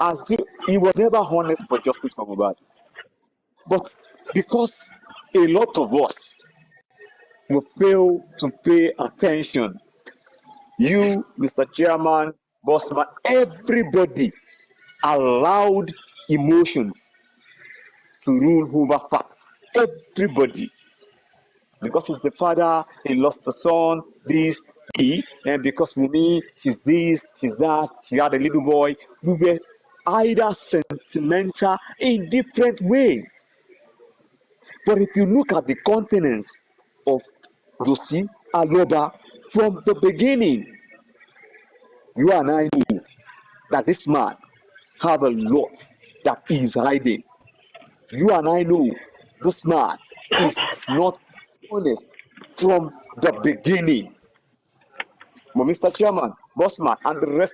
as if he was never honest for justice for Mohbad. But because a lot of us will fail to pay attention, you, Mr. Chairman, Bossman, everybody allowed emotions to rule over facts. Everybody. Because he's the father, he lost the son, this, he, and because Mumi, she's this, she's that, she had a little boy. We were either sentimental in different ways. But if you look at the continents of Josie Aloba from the beginning, you and I know that this man have a lot that he is hiding. You and I know this man is not honest from the beginning. But Mr. Chairman, Bossman, and the rest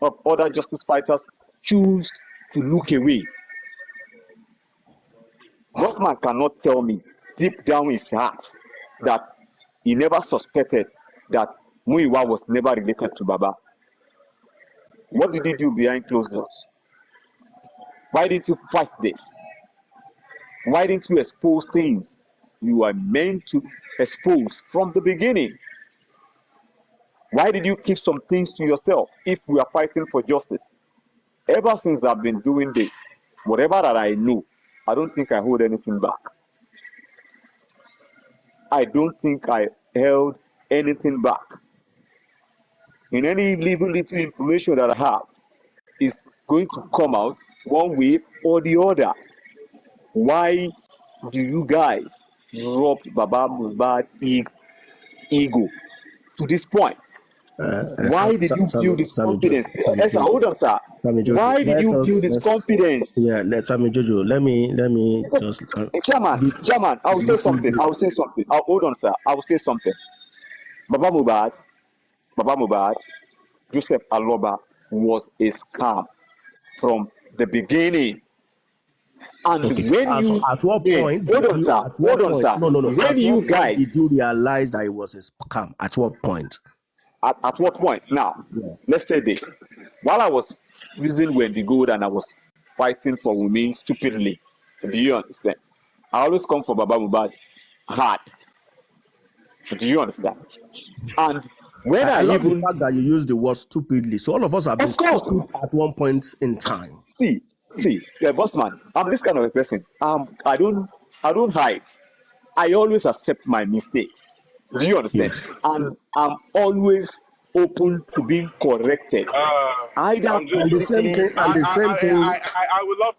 of other justice fighters choose to look away. Bossman cannot tell me deep down his heart that he never suspected that Muiwa was never related to Baba. What did he do behind closed doors? Why didn't you fight this? Why didn't you expose things you were meant to expose from the beginning? Why did you keep some things to yourself if we are fighting for justice? Ever since I've been doing this, whatever that I know, I don't think I hold anything back. I don't think I held anything back. In any little information that I have, is going to come out one way or the other. Why do you guys drop Baba Mohbad ego to this point? Why did you build this confidence? Hold on, sir. Why did you build this confidence? Yeah, Sammy Jojo, let me just. Chairman, I will say something. Hold on, sir. I will say something. Baba Mohbad, Joseph Aloba was a scam from the beginning. And okay. when at what point? Hold on, sir. No. When you guys did you realize that it was a scam? At what point? At what point? Now, let's say this. While I was using Wendy Gold and I was fighting for women stupidly, do you understand? I always come for Baba Mohbad hard. Do you understand? And when I love even the fact that you use the word stupidly. So all of us have been stupid at one point in time. See, Bossman, I'm this kind of a person. I don't hide. I always accept my mistakes. Do you understand? Yes. And I'm always open to being corrected. The same thing. I would love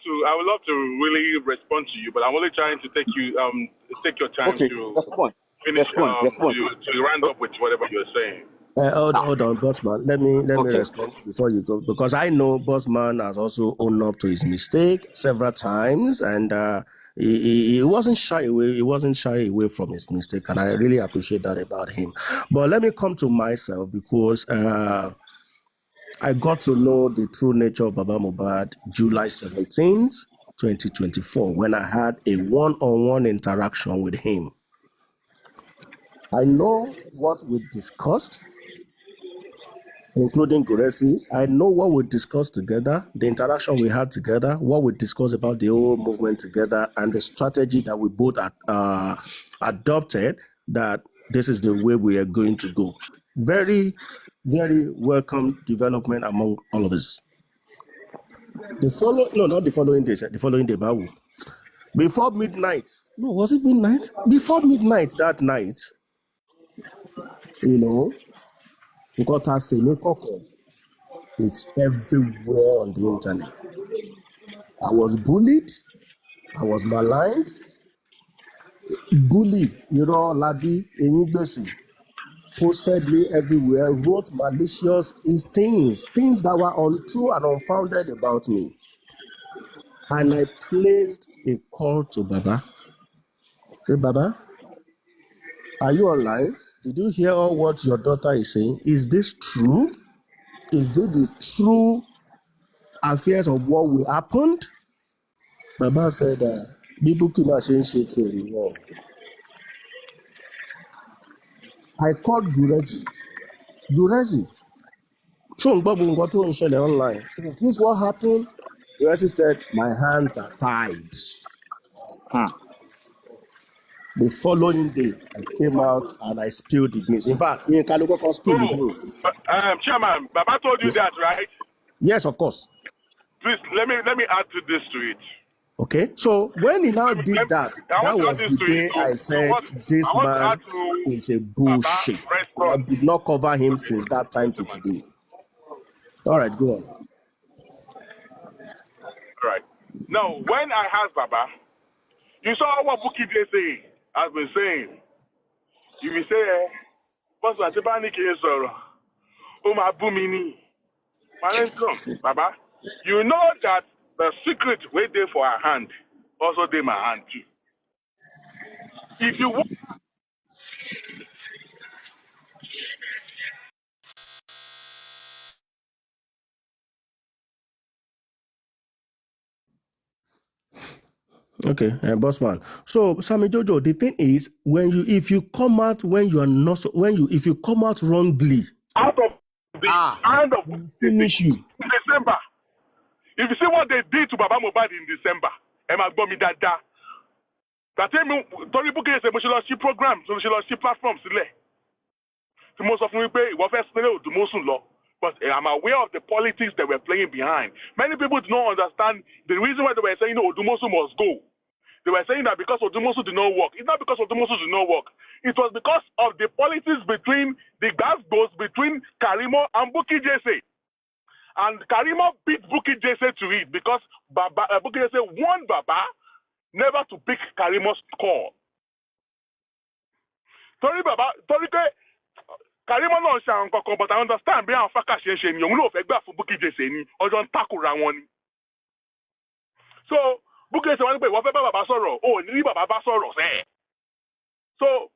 to really respond to you, but I'm only trying to take your time to finish to round up with whatever you're saying. Hold on, Bossman. Let me respond before you go, because I know Bossman has also owned up to his mistake several times, and he wasn't shy away. He wasn't shy away from his mistake, and I really appreciate that about him. But let me come to myself, because I got to know the true nature of Baba Mohbad July 17th, 2024, when I had a one-on-one interaction with him. I know what we discussed, including Guresi. I know what we discussed together, the interaction we had together, what we discussed about the whole movement together, and the strategy that we both adopted, that this is the way we are going to go. Very, very welcome development among all of us. The following day, Bawu. Before midnight. No, was it midnight? Before midnight that night, it's everywhere on the internet. I was bullied. I was maligned. Bully, Labi, Enyibesi, posted me everywhere, wrote malicious things that were untrue and unfounded about me. And I placed a call to Baba. Say, Baba, are you online? Did you hear all what your daughter is saying? Is this true? Is this the true affairs of what will happen? Baba said, I called Guresi. Guresi, online. Is this what happened? He said, my hands are tied. The following day, I came out and I spilled the beans. In fact, you can look spill the beans. Chairman, Baba told you that, right? Yes, of course. Please, let me add to this to it. Okay, so when he now did that, that was the day I said, this man is a bullshit. I did not cover him since that time to today. All right, go on. All right. Now, when I asked Baba, you saw what Bukky Jesse has been saying. You will say, "What's that? Baba, you know that the secret way there for our hand, also there my hand too. If you want, okay, bossman. So, Sammy Jojo, the thing is, if you come out if you come out wrongly, out of the hand of finish you. In December, if you see what they did to Baba Mohbad in December, Emma Gomi Dada, that time Tori Bukky is a social program, social platforms. The most of them pay what first the most law. But I'm aware of the politics that were playing behind. Many people do not understand the reason why they were saying Odumosu must go. They were saying that because Odumosu did not work. It's not because Odumosu did not work. It was because of the politics between the gas goes between Karimo and Bukky Jesse. And Karimo beat Bukky Jesse to it because Bukky Jesse warned Baba never to pick Karimo's call. Karimo no ṣe nǹkan but I understand bí àwọn fákà ṣe ni òun ló fẹ́ gbà fún Bukky Jesse ni ọjọ́ ń takura wọn ni. So Bukky Jesse wọ́n ní pé ìwọ fẹ́ bá bàbá sọ̀rọ̀ o ní bàbá bá sọ̀rọ̀ sẹ́ẹ̀. So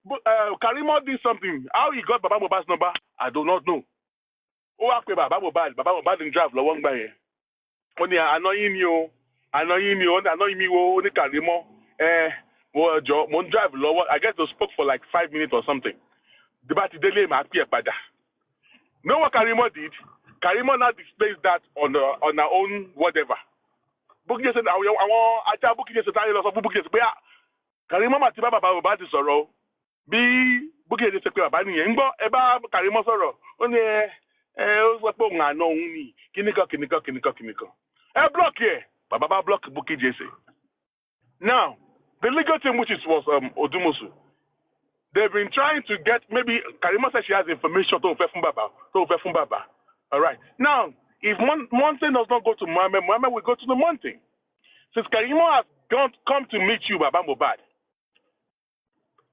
Karimo did something. How he got Baba Mohbad's number, I do not know. Ó wá pé Baba Mohbad ń drive lọ́wọ́ ń gbà yẹn. Ó ní àná yín ni o àná yín mi wo ó ní Karimo mo ń drive lọ́wọ́. I guess they spoke for like 5 minutes or something. The bá ti délé máa pè é padà. Know what Karimo did? Karimo now displays that on her own whatever. Bukky Jesse àwọn ajá Bukky Jesse táyé lọ sọ fún Bukky Jesse pé Karimo máa ti bá bàbá Mohbad ti sọ̀rọ̀ bí Bukky Jesse pé bàbá nìyẹn ń gbọ́ ẹ bá Karimo sọ̀rọ̀ ó ní ó sọ pé òun àná òun ni kíníkan. Ẹ blọ́ọ̀kì ẹ̀ bàbá bá blọ́ọ̀kì Bukky Jesse. Now, the legal team which was Odumosu, they've been trying to get, maybe Karimo says she has information to Baba. All right. Now, if Mountain does not go to Mohammed, Mohammed will go to the Mountain. Since Karimo has come to meet you, Baba Mohbad,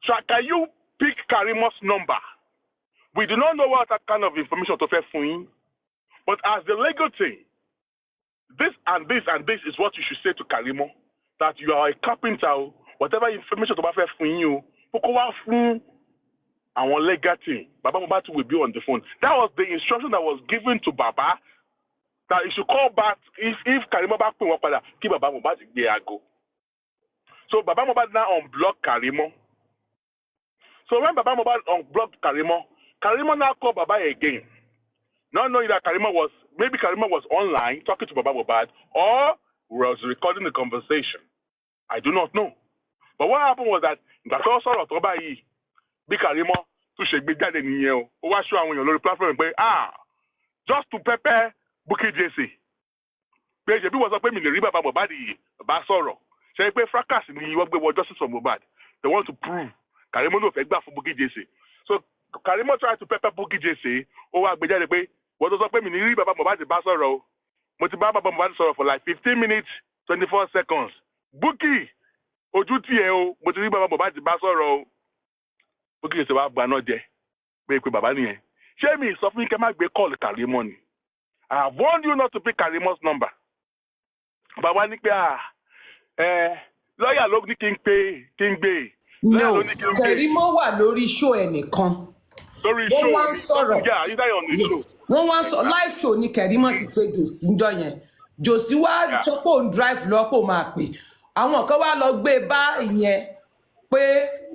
can you pick Karimo's number? We do not know what that kind of information to Fefuin, but as the legal team, this and this and this is what you should say to Karimo, that you are a carpenter, whatever information to Fefuin you, our legal team, Baba Mohbad will be on the phone. That was the instruction that was given to Baba, that he should call back if Karimo back to Wapada, keep Baba Mohbad go. So Baba Mohbad now unblocked Karimo. So when Baba Mohbad unblocked Karimo now called Baba again. Not knowing that Karimo was online talking to Baba Mohbad or was recording the conversation. I do not know. But what happened was that that's also a lot of big Karimo to shake big daddy in here. What show on your platform? Just to prepare Bukky Jesse. But was a payment the river Baba Mohbad Basoro. Say pay fracas in the work with justice for Mohbad. They want to prove Karimo no fake for Bukky Jesse. So Karimo tried to prepare Bukky Jesse. What does a payment the river Baba Mohbad Basoro? Baba Mohbad for like 15 minutes, 24 seconds. Bukky Ojuti mo ti rí Baba Mohbad ti bá sọ̀rọ̀ o. Bukky Jesse wá gba náà jẹ pé bàbá nìyẹn. Ṣé mi sọ fún yín kẹ́ má gbé call Karimo ni? I have warned you not to pick Karimo's number. Bàbá ní pé lọ́ọ̀yà ló ní kí n gbé. No, Karimo wà lórí show ẹnìkan. Lórí show wọ́n wá ń sọ̀rọ̀. Wọ́n wá ń sọ live show ni Karimo ti pé Josi ńjọ́ yẹn. Josi wá sọ pé òun drive lọ́pọ̀ máa pè. Àwọn kan wá lọ gbé bá ìyẹn pé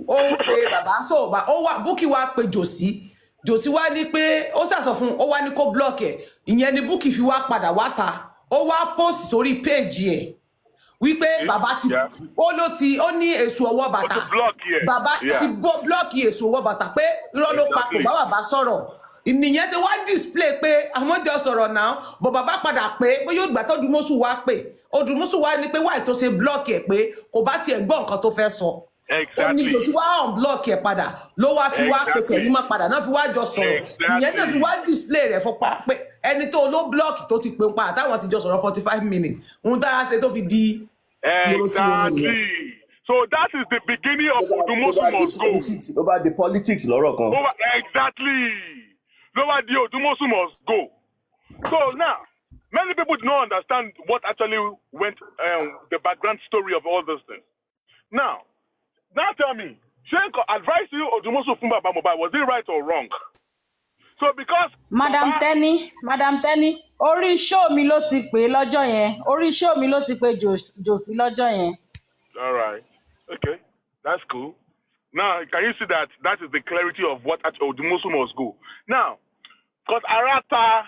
ó ń pe bàbá sọ̀rọ̀ ó wá Bukky wá pe Josi wá ní pé ó sàsọ fún ó wá ní kó block ẹ̀ ìyẹn ni Bukky fi wá padà wá ta ó wá post sórí péèjì ẹ̀ wípé bàbá ti ó ní èso ọwọ́ bàtà bàbá ti blọ́ọ̀kì èso ọwọ́ bàtà pé irọ́ ló pa kò bá bàbá sọ̀rọ̀ ìnìyẹn ti wá display pé àwọn jọ sọ̀rọ̀ náà bọ̀ bàbá padà pé yóò gbà tó Odùmọ̀ṣù wá pé Odùmọ̀ṣù wá ní pé wáì tó ṣe blọ́ọ̀kì ẹ̀ pé kò bá tiẹ̀ gbọ́ nǹkan tó fẹ́ sọ ó ní jòsí wá unblock ẹ̀ padà ló wá fi wá pé Kẹ̀rímà padà náà fi wá jọ sọ̀rọ̀ ìyẹn náà fi wá display rẹ̀ fún pa pé ẹni tó ló blọ́ọ̀kì tó ti pè ń pa àtàwọn ti jọ sọ̀rọ̀ 45 minutes ń dára ṣe tó fi di. Exactly. So that is the beginning of Odùmọ̀ṣù must go. Over the politics lọ́rọ̀ kan. Exactly. Over the Odùmọ̀ṣù must go. So now, many people do not understand what actually went, the background story of all those things. Now tell me, Shenko advised you Odùmọ̀ṣù fún Baba Mohbad, was it right or wrong? So because Madam Tenny, orí show mi ló ti pè lọ́jọ́ yẹn. Orí show mi ló ti pè Jòsí lọ́jọ́ yẹn. All right. Okay. That's cool. Now, can you see that is the clarity of what Odùmọ̀ṣù must go. Now, because Arata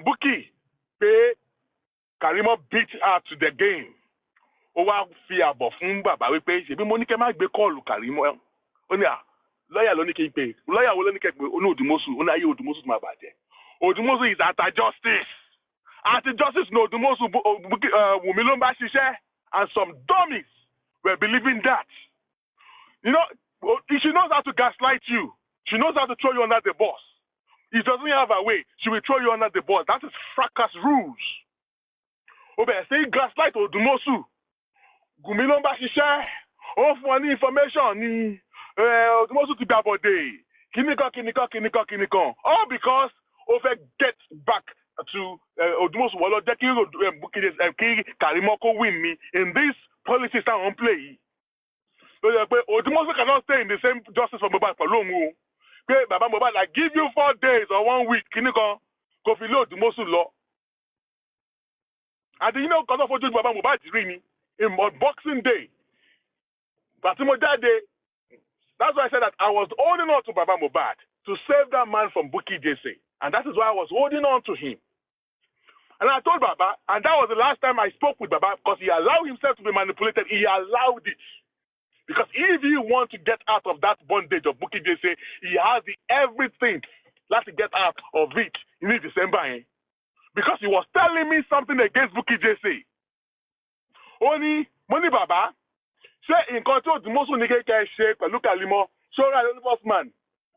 Bukky pé Karimo beat her to the game. Ó wá fi àbọ̀ fún bàbá wípé ṣebí mo ní kẹ́ má gbé kọ́ọ̀lù Karimo. Ó ní lọ́yà ló ní kí n pè lọ́yà wo ló ní kẹ́ pé ó ní Odùmọ̀ṣù ó ní ayé Odùmọ̀ṣù tó máa bàjẹ́. Odùmọ̀ṣù is at justice. At justice ní Odùmọ̀ṣù Wùmí ló ń bá ṣiṣẹ́ and some dummies were believing that. You know, she knows how to gaslight you. She knows how to throw you under the bus. It doesn't have a way. She will throw you under the bus. That is fracas rules. Obey, say gaslight Odùmọ̀ṣù. Wùmí ló ń bá ṣiṣẹ́. Ó fún ọ ní information ní Odùmọ̀ṣù ti gbàbọ̀dé. Kìnìkan. All because ó fẹ́ get back to Odùmọ̀ṣù wọ́n lọ jẹ́ kí Karimo kó win me in this politics that wọ́n play yìí. So yẹ pé Odùmọ̀ṣù cannot stay in the same justice for Mohbad pẹ̀lú òun o. Pé Baba Mohbad I give you 4 days or 1 week kìnìkan kò fi lé Odùmọ̀ṣù lọ. And you know kọ́tọ́ fojú Baba Mohbad rí ni on Boxing Day. Bàtí mo jáde. That's why I said that I was holding on to Baba Mohbad to save that man from Bukky Jesse. And that is why I was holding on to him. And I told Baba, and that was the last time I spoke with Baba because he allowed himself to be manipulated. He allowed it. Because if he wants to get out of that bondage of Bukky Jesse, he has everything to get out of it in December. Because he was telling me something against Bukky Jesse. Only money Baba. Ṣé nǹkan tí Odùmọ̀ṣù ní kékeré ṣe pẹ̀lú Karimo ṣọ́ra lórí bọ́sman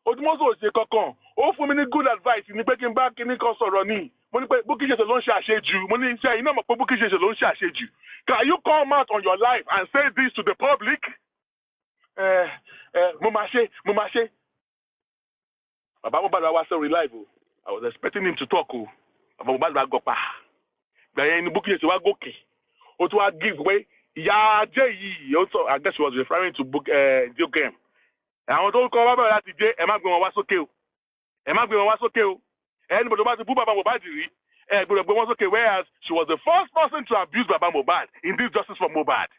Odùmọ̀ṣù ò ṣe kankan ó fún mi ní good advice ní pé kí n bá kíní kan sọ̀rọ̀ ní mo ní pé Bukky Jesse ló ń ṣe àṣejù mo ní iṣẹ́ iná mọ̀ pé Bukky Jesse ló ń ṣe àṣejù. Can you come out on your life and say this to the public? Mo máa ṣe. Bàbá Mohbad wá sórí live o. I was expecting him to talk o. Bàbá Mohbad bá gọpa. Gbẹ̀yẹn ni Bukky Jesse wá gòkè. Ó tún wá give way. Yeah, also, I guess she was referring to book Dio game. Àwọn tó kọ́ bábà láti jẹ́ ẹ má gbé wọn wá sókè o. Anybody about to boo Baba Mohbad rí gbọ́dọ̀ gbé wọn sókè whereas she was the first person to abuse Baba Mohbad in this justice for Mohbad.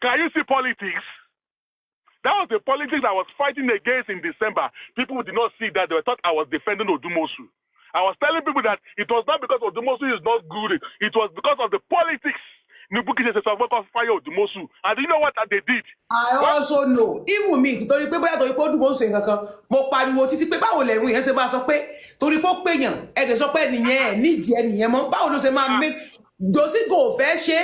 Can you see politics? That was the politics I was fighting against in December. People did not see that. They thought I was defending Odùmọ̀ṣù. I was telling people that it was not because Odùmọ̀ṣù is not good. It was because of the politics. Bukky Jesse fire Odùmọ̀ṣù. And you know what they did? I also know. Even me, torí pé bóyá torí pé Odùmọ̀ṣù nǹkan mo pariwo títí pé báwo lẹ̀rù yẹn ṣe máa sọ pé torí pé ó pèèyàn ẹ̀dẹ̀ sọ pé nìyẹn nídìí ẹnìyẹn mọ́ báwo ló ṣe máa make Jòsí kò fẹ́ ṣe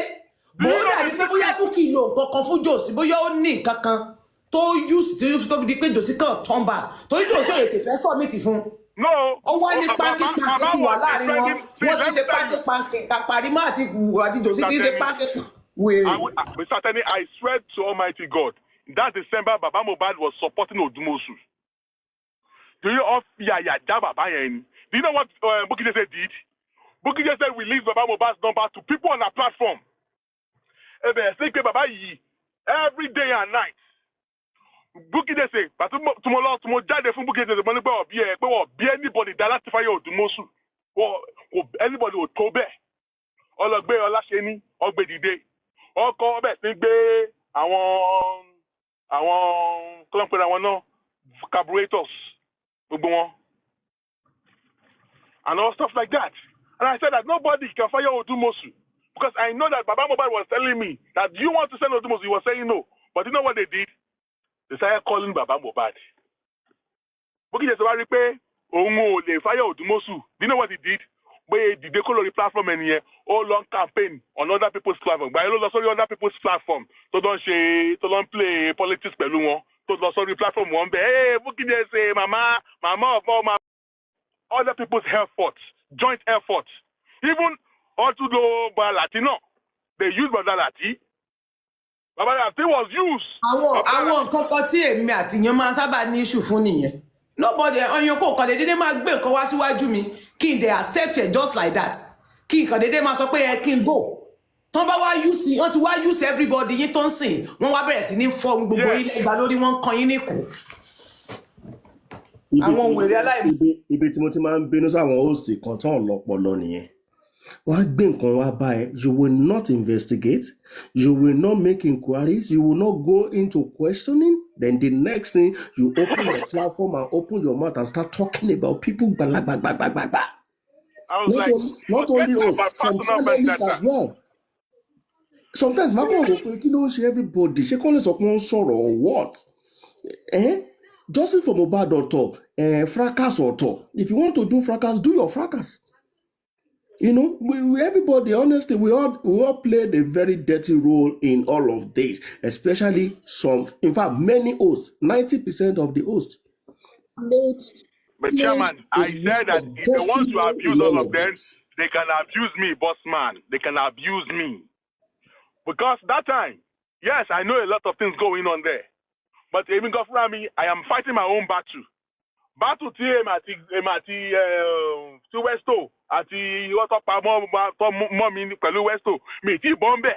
bóyá dàbí pé bóyá Bukky lò kankan fún Jòsí bóyá ó ní kankan tó use tó fi di pé Jòsí kan turn back torí Jòsí ò lè fẹ́ submit fún. No. Ó wá ní pánkì tí wà láàrin wọn wọ́n ti ṣe pánkì Karimo àti Jòsí ti ṣe pánkì wèrè. Mr. Tenny, I swear to Almighty God, that December Baba Mohbad was supporting Odùmọ̀ṣù. Do you know Baba yẹn? Do you know what Bukky Jesse did? Bukky Jesse released Baba Mohbad's number to people on the platform. Baba yìí every day and night. Bukky Jesse, but tomorrow jáde fún Bukky Jesse mo ní pé bí anybody dá láti fire Odùmọ̀ṣù. Anybody ò tó bẹ́ẹ̀. Ọlọ́gbé Ọláṣẹ́ni ọgbẹ́ dìde. Ọkọ̀ ọbẹ̀ sí gbé àwọn kọ́lọ́pẹ̀rẹ̀ àwọn náà carburetors gbogbo wọn. and all stuff like that. And I said that nobody can fire Odumosu because I know that Baba Mohbad was telling me that do you want to send Odumosu? He was saying no. But you know what they did? They started calling Baba Mohbad. Bukky Jesse wá rí pé òun ò lè fire Odumosu. Do you know what he did? Where the Decolori platform and here all long campaign on other people's platform. But I don't sorry other people's platform. So don't play politics pẹ̀lú wọn. So don't sorry platform one day. Hey, Bukky Jesse, mama of all my other people's efforts, joint efforts. Even Otudo Latino, they use Badalati. Badalati was used. Àwọn nǹkan kan tí èmi àti yẹn máa sábà ní issue fún nìyẹn. Nobody ọyàn kò kàn dédé máa gbé nǹkan wá síwájú mi kí n dẹ̀ accept it just like that. Kí n kàn dédé máa sọ pé ẹ kí n go. Tán bá wá use wọ́n ti wá use everybody yín tó ń sìn wọ́n wá bẹ̀rẹ̀ sí ní fọ́ gbogbo ilé ìgbà lórí wọ́n kan yín níkùn. Àwọn wèrè aláìmọ̀. Ibi tí mo ti máa ń bínú sáwọn host kan tán lọ́pọlọ nìyẹn. Wọ́n á gbé nǹkan wá bá ẹ, you will not investigate, you will not make inquiries, you will not go into questioning. Then the next thing, you open your platform and open your mouth and start talking about people. Not only us, some journalists as well. Sometimes, everybody, she calls up one sorrow or what? Justice for Mohbad or fracas or if you want to do fracas, do your fracas. You know, everybody, honestly, we all played a very dirty role in all of this, especially in fact, many hosts, 90% of the hosts. But Chairman, I said that if they want to abuse all of them, they can abuse me, boss man. They can abuse me. Because that time, yes, I know a lot of things going on there. But even go for me, I am fighting my own battle. Battle team at Westo, at mommy Pelu Westo, me Bombe.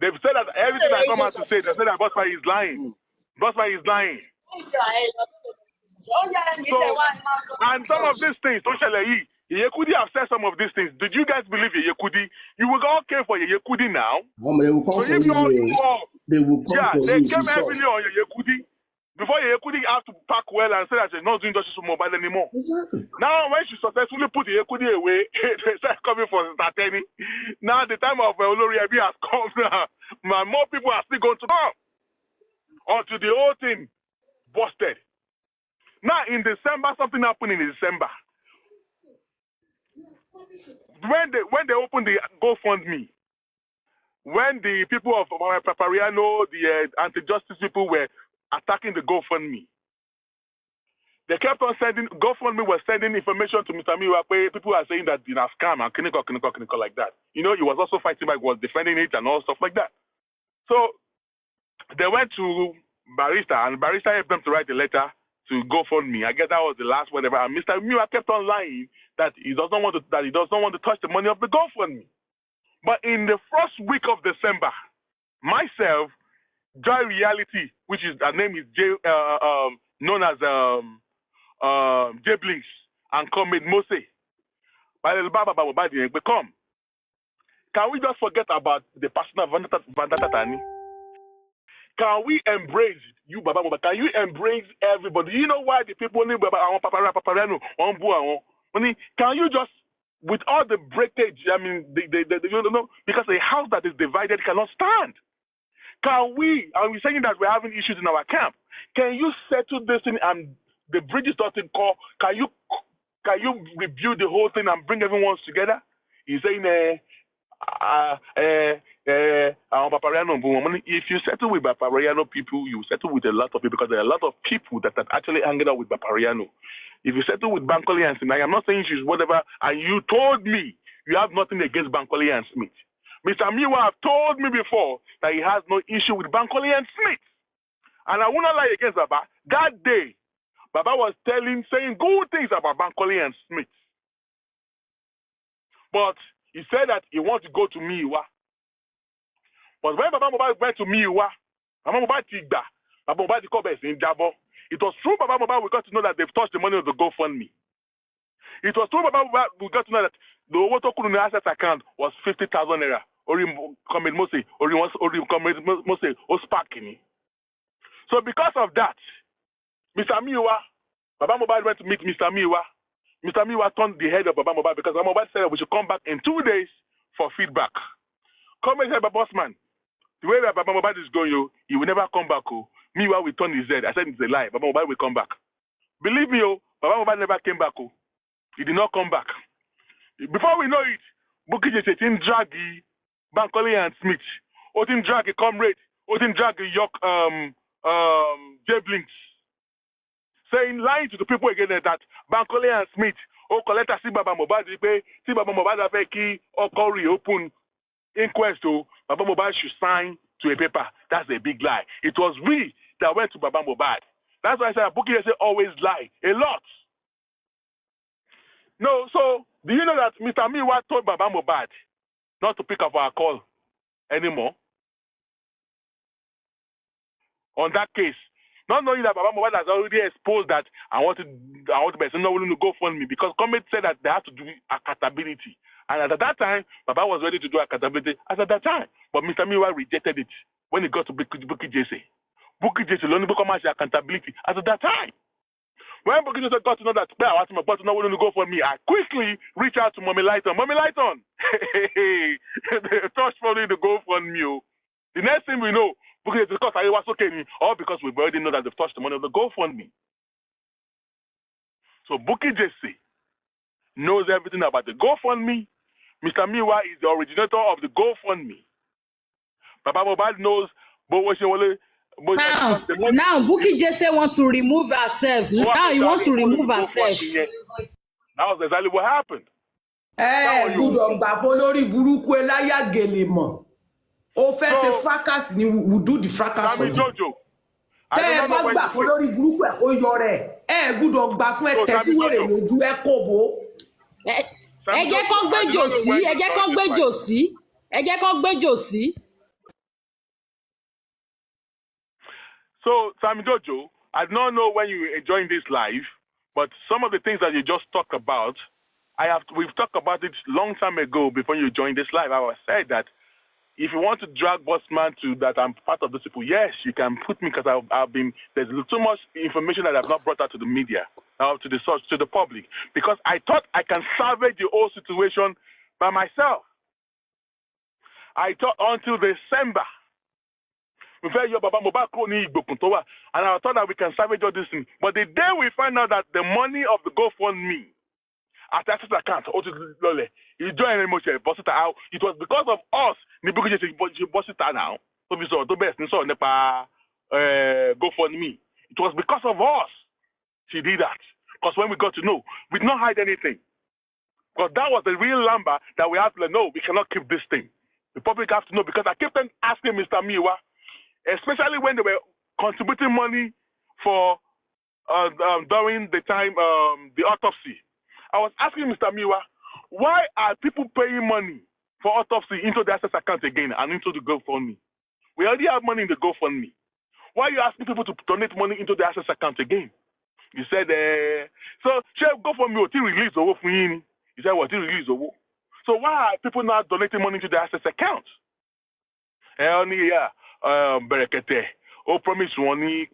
They've said that everything I come out to say, they said that Bossman is lying. Bossman is lying. So, and some of these things, Yekudi have said some of these things. Did you guys believe Yekudi? You will all care for Yekudi now. They will come for you. They will come for you. They came heavily on Yekudi. Before Yekudi have to pack well and say that she's not doing justice for Mohbad anymore. Exactly. Now, when she successfully put Yekudi away, they start coming for Tenny. Now, the time of Olori Ebi has come now. More people are still going to come until the whole thing busted. Now, in December, something happened in December. When they opened the GoFundMe, when the people of Papariano, the anti-justice people were attacking the GoFundMe, they kept on sending, GoFundMe was sending information to Mr. Miwa. People are saying that it's a scam and clinical like that. You know, he was also fighting back, was defending it and all stuff like that. So they went to Barrister, and Barrister helped them to write a letter to GoFundMe. I guess that was the last whatever. And Mr. Miwa kept on lying that he does not want to touch the money of the GoFundMe. But in the first week of December, myself, Joy Reality, which is her name is known as J Blinks, and Comrade Mose, come. Can we just forget about the personal vendetta, Tani? Can we embrace you, Baba Mohbad? Can you embrace everybody? You know why the people only Papariano on Bua? Can you just, with all the breakage, I mean, you know, because a house that is divided cannot stand. Can we, and we're saying that we're having issues in our camp, can you settle this thing and the bridge is not in call? Can you review the whole thing and bring everyone together? He's saying, if you settle with Papariano people, you settle with a lot of people, because there are a lot of people that are actually hanging out with Papariano. If you settle with Bankole and Smith, I am not saying she's whatever, and you told me you have nothing against Bankole and Smith. Mr. Miwa have told me before that he has no issue with Bankole and Smith. And I will not lie against Baba. That day, Baba was saying good things about Bankole and Smith. But he said that he wants to go to Miwa. But when Baba Mohbad went to Miwa, Baba Mohbad Tigba, Baba Mohbad Kobe in Jabo, it was through Baba Mohbad we got to know that they've touched the money of the GoFundMe. It was through Baba Mohbad we got to know that the Owotokunle asset account was 50,000 naira. Or Comrade Mose, Ospakini. So because of that, Mr. Miwa, Baba Mohbad went to meet Mr. Miwa. Mr. Miwa turned the head of Baba Mohbad because Baba Mohbad said that we should come back in 2 days for feedback. Come and say, boss man, the way that Baba Mohbad is going, he will never come back. Miwa will turn his head. I said it's a lie. Baba Mohbad will come back. Believe me, Baba Mohbad never came back. He did not come back. Before we know it, Bukky Jesse draggy Bankole and Smith. Otin draggy comrade. Otin draggy York Javelins. Saying, lying to the people again that Bankole and Smith, collect a Baba Mohbad, see Baba Mohbad have key or call reopen inquest, Baba Mohbad should sign to a paper. That's a big lie. It was we that went to Baba Mohbad. That's why I said Bukky Jesse always lie a lot. No, so do you know that Mr. Miwa told Baba Mohbad not to pick up our call anymore on that case? Not knowing that Baba Mohbad has already exposed that I want to not willing to go fund me because comment said that they have to do accountability. And at that time, Baba was ready to do accountability as at that time. But Mr. Miwa rejected it when it got to Bukky Jesse. Bukky Jesse only become accountability as at that time. When Bukky Jesse got to know that I want to not willing to go for me, I quickly reached out to Mommy Lighton. Mommy Lighton, they touched for me to go for me. The next thing we know, because I was okay, or because we already know that they've touched the money of the GoFundMe. So Bukky Jesse knows everything about the GoFundMe. Mr. Miwa is the originator of the GoFundMe. Baba Mohbad knows now Bukky Jesse wants to remove herself. Now you want to remove herself. That was exactly what happened. Gbọ́dọ̀ gbà fún olórí burúkú eláyà gèlè mọ̀. Ó fẹ́ ṣe fracas ni we do the fracas for you. Tẹ́ ẹ bá gbà fún olórí burúkú ẹ̀ kó yọ rẹ̀. Ẹ gbọ́dọ̀ gbà fún ẹ tẹ̀síwèrè lójú ẹ kò bó. Ẹ jẹ́ kán gbé jòsí, ẹ jẹ́ kán gbé jòsí, ẹ jẹ́ kán gbé jòsí. So, Sammy Jojo, I don't know when you enjoying this live, but some of the things that you just talked about, we've talked about it long time ago before you joined this live. I said that if you want to drag Bossman to that I'm part of those people, yes, you can put me because there's too much information that I've not brought out to the media, to the source, to the public, because I thought I can salvage the whole situation by myself. I thought until December. And I thought that we can salvage all this thing. But the day we find out that the money of the GoFundMe at the account, it was because of us. Now. GoFundMe. It was because of us she did that. Because when we got to know, we did not hide anything. Because that was the real number that we have to know. We cannot keep this thing. The public have to know because I kept on asking Mr. Miwa, especially when they were contributing money for during the time the autopsy. I was asking Mr. Miwa, why are people paying money for autopsy into the access account again and into the GoFundMe? We already have money in the GoFundMe. Why are you asking people to donate money into the access account again? You said, so GoFundMe will release over for you. You said, what release over? So why are people not donating money into the access account? Berekete. Promise money.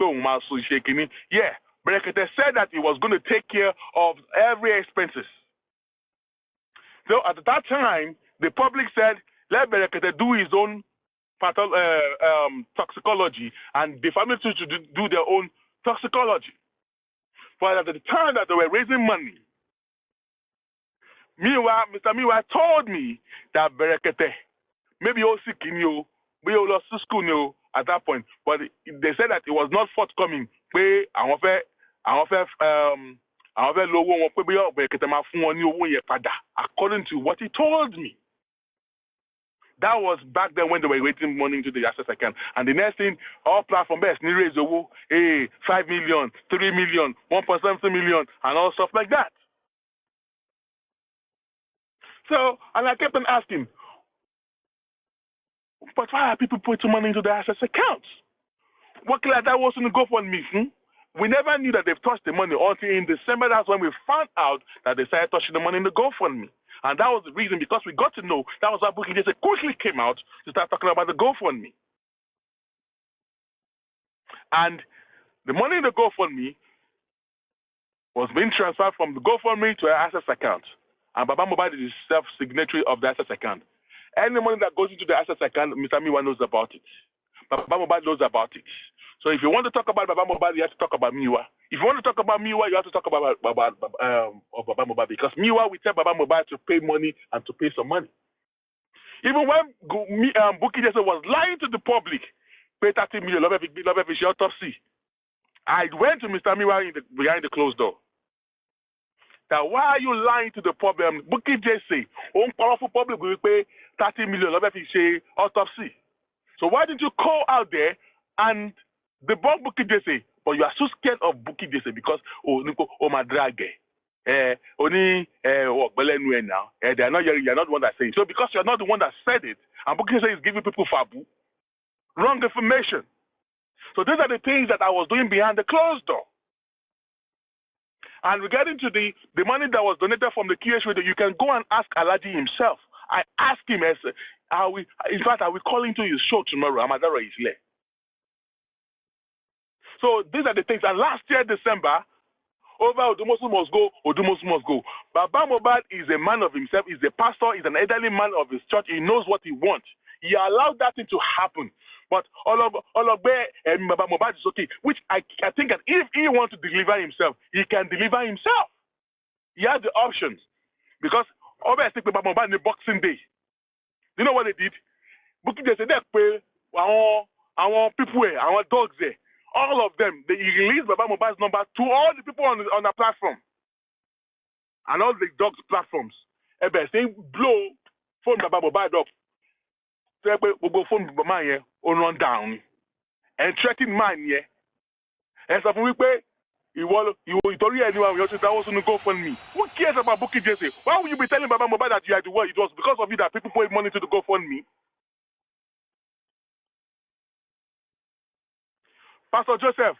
Yeah, Berekete said that he was going to take care of every expenses. So at that time, the public said, let Berekete do his own toxicology and the family should do their own toxicology. But at the time that they were raising money, Mr. Miwa told me that Berekete, maybe also Kinyo, we lost school at that point, but they said that it was not forthcoming. According to what he told me. That was back then when they were raising money into the access account. And the next thing, all platform best, 5 million, 3 million, 1.7 million, and all stuff like that. So, and I kept on asking, but why are people putting money into the access accounts? What like that was going to go for me? We never knew that they've touched the money until in December. That's when we found out that they started touching the money in the GoFundMe. And that was the reason, because we got to know, that was why Bukky Jesse quickly came out to start talking about the GoFundMe. And the money in the GoFundMe was being transferred from the GoFundMe to an Access account. And Baba Mohbad is self-signatory of the Access account. Any money that goes into the Access account, Mr. Miwa knows about it. Baba Mohbad knows about it. So if you want to talk about Baba Mohbad, you have to talk about Miwa. If you want to talk about Miwa, you have to talk about Baba Mohbad, because Miwa will tell Baba Mohbad to pay money and to pay some money. Even when Bukky Jesse was lying to the public, pay 30 million, love every autopsy. I went to Mr. Miwa behind the closed door. That why are you lying to the public? Bukky Jesse, one powerful public will pay 30 million, love every autopsy. So why didn't you call out there and debunk Bukky Jesse? But you are so scared of Bukky Jesse because my drag. They are not hearing, you're not the one that says it. So because you're not the one that said it, and Bukky Jesse is giving people fabu, wrong information. So these are the things that I was doing behind the closed door. And regarding to the money that was donated from the QH radio, you can go and ask Alaji himself. I asked him, in fact, I will call into his show tomorrow. Amadara is here. So these are the things. And last year, December, over Odumosu must go, Odumosu must go. Baba Mohbad is a man of himself. He's a pastor. He's an elderly man of his church. He knows what he wants. He allowed that thing to happen. But Baba Mohbad is okay, which I think that if he wants to deliver himself, he can deliver himself. He has the options. Because obviously, Baba Mohbad in the Boxing Day, you know what they did? Bukky Jesse said, our people, our dogs there, all of them, they released Baba Mohbad's number to all the people on the platform. And all the dogs' platforms. They blow phone Baba Mohbad up. We go phone Baba here, run down. And threaten man here. And so we pay, you told anyone, you also go for me. Who cares about Bukky Jesse? Why would you be telling Baba Mohbad that you had to work? It was because of you that people put money to the GoFundMe. Pastor Joseph,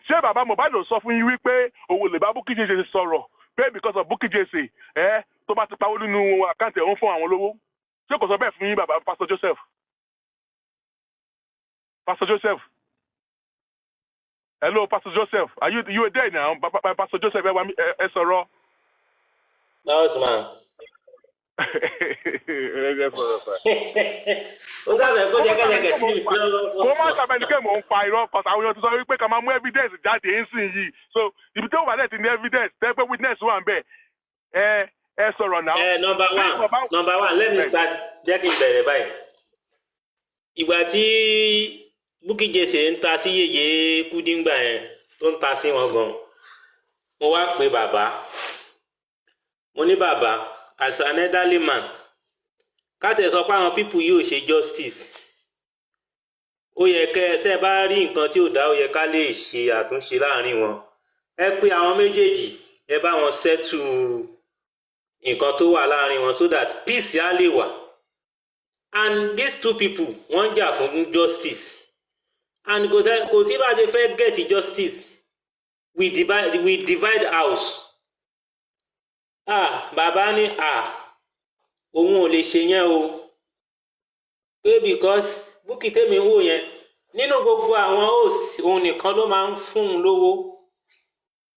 say Baba Mohbad will suffer you pay or will Bukky Jesse sorrow. Pay because of Bukky Jesse. To back to power no account your own phone and low. So because of that for me, Pastor Joseph. Pastor Joseph. Hello, Pastor Joseph. Are you there now? Pastor Joseph, SRO. No, it's man. Evidence so if you don't want in the evidence, there be witness one be. Number one, let me start checking the by. Ìgbà tí Bukky Jesse ń ta sí yèyé Kúdíngbà yẹn tó ń ta sí wọn gan, mo wá pè bàbá. Mo ní bàbá, as an elderly man, ká tẹ̀ sọ pé àwọn people yóò ṣe justice. Ó yẹ tẹ́ bá rí nǹkan tí ò dá, ó yẹ ká lè ṣe àtúnṣe láàrin wọn. Ẹ pé àwọn méjèèjì, ẹ bá wọn settle nǹkan tó wà láàrin wọn so that peace á lè wà. And these two people wọ́n jà fún justice. And kò sí bá ṣe fẹ́ get justice. We divide house. Bàbá ní òun ò lè ṣe yẹn o. Pé because Bukky tèmi wò yẹn nínú gbogbo àwọn host òun nìkan ló máa ń fún un lówó.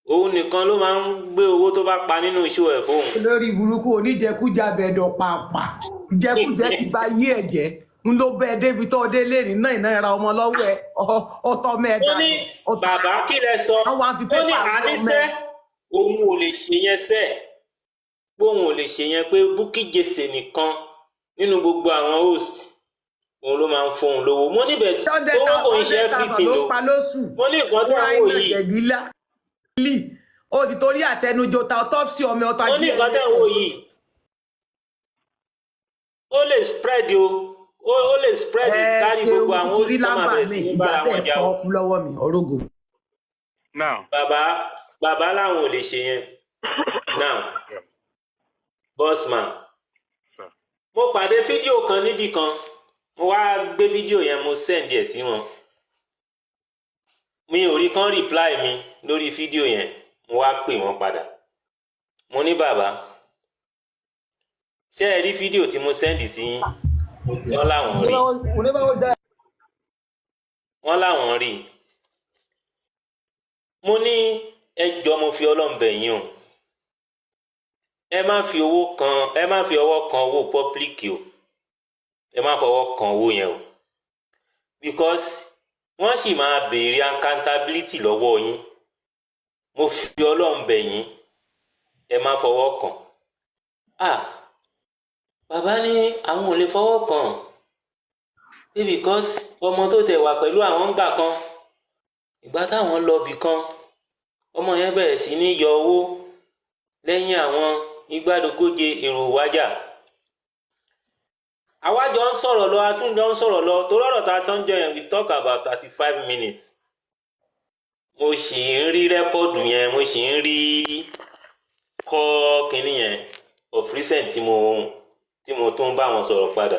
Òun nìkan ló máa ń gbé owó tó bá pa nínú iṣu ẹ̀ fóun. Lórí burúkú oníjẹkújà bẹ̀dọ̀ pàápàá. Ìjẹkújẹ ti bà yé ẹ̀jẹ̀. N ló bẹ́ẹ̀ débi tó dé lé ní náírà ọmọ lọ́wọ́ ẹ̀ ọ̀tọ̀ mẹ́ẹ̀dá. Ó ní bàbá kí lẹ sọ? Ó ní àníṣẹ́ òun ò lè ṣe yẹn sẹ́ẹ̀. Bóun ò lè ṣe yẹn pé Bukky Jesse nìkan nínú gbogbo àwọn host òun ló máa ń fún un lówó. Mo níbẹ̀ tí owó kò ń ṣe everything ló. Mo ní nǹkan tó ń wò yìí. Ó ti torí àtẹnujọ ta autopsy ọmọ ọ̀tá jẹ́. Mo ní nǹkan tó ń wò yìí. Ó lè spread o. Ó lè spread kárí gbogbo àwọn host tó máa bẹ̀rẹ̀ sí ní bára wọn jà o. Lọ́wọ́ mi orógo. Now. Bàbá làwọn ò lè ṣe yẹn. Now. Bossman, mo pàdé fídíò kan níbì kan, mo wá gbé fídíò yẹn mo send ẹ̀ sí wọn. Mi ò rí kan reply mi lórí fídíò yẹn, mo wá pè wọ́n padà. Mo ní bàbá, ṣé ẹ rí fídíò tí mo send sí yín? Wọ́n láwọn rí. Wọ́n láwọn rí. Mo ní ẹ jọ mo fi Ọlọ́run bẹ̀ yín o, ẹ má fi ọwọ́ kan owó public o, ẹ má fọwọ́ kan owó yẹn o, because wọ́n sì máa béèrè accountability lọ́wọ́ yín. Mo fi Ọlọ́run bẹ̀ yín, ẹ má fọwọ́ kàn. Bàbá ní àwọn ò lè fọwọ́ kàn pé because ọmọ tó tẹ̀ wà pẹ̀lú àwọn ńgbà kan, ìgbà táwọn lọ bì kan, ọmọ yẹn bẹ̀rẹ̀ sí ní yọ owó lẹ́yìn àwọn igbádogóje èrò wájà. Àwa jọ ń sọ̀rọ̀ lọ, atúnjọ ń sọ̀rọ̀ lọ, torí ọ̀rọ̀ tá a tán jọ yẹn we talk about 35 minutes. Mo sì ń rí rẹ́kọ̀dù yẹn, mo sì ń rí kọ́ kínní yẹn of recent tí mo tó ń bá wọn sọ̀rọ̀ padà.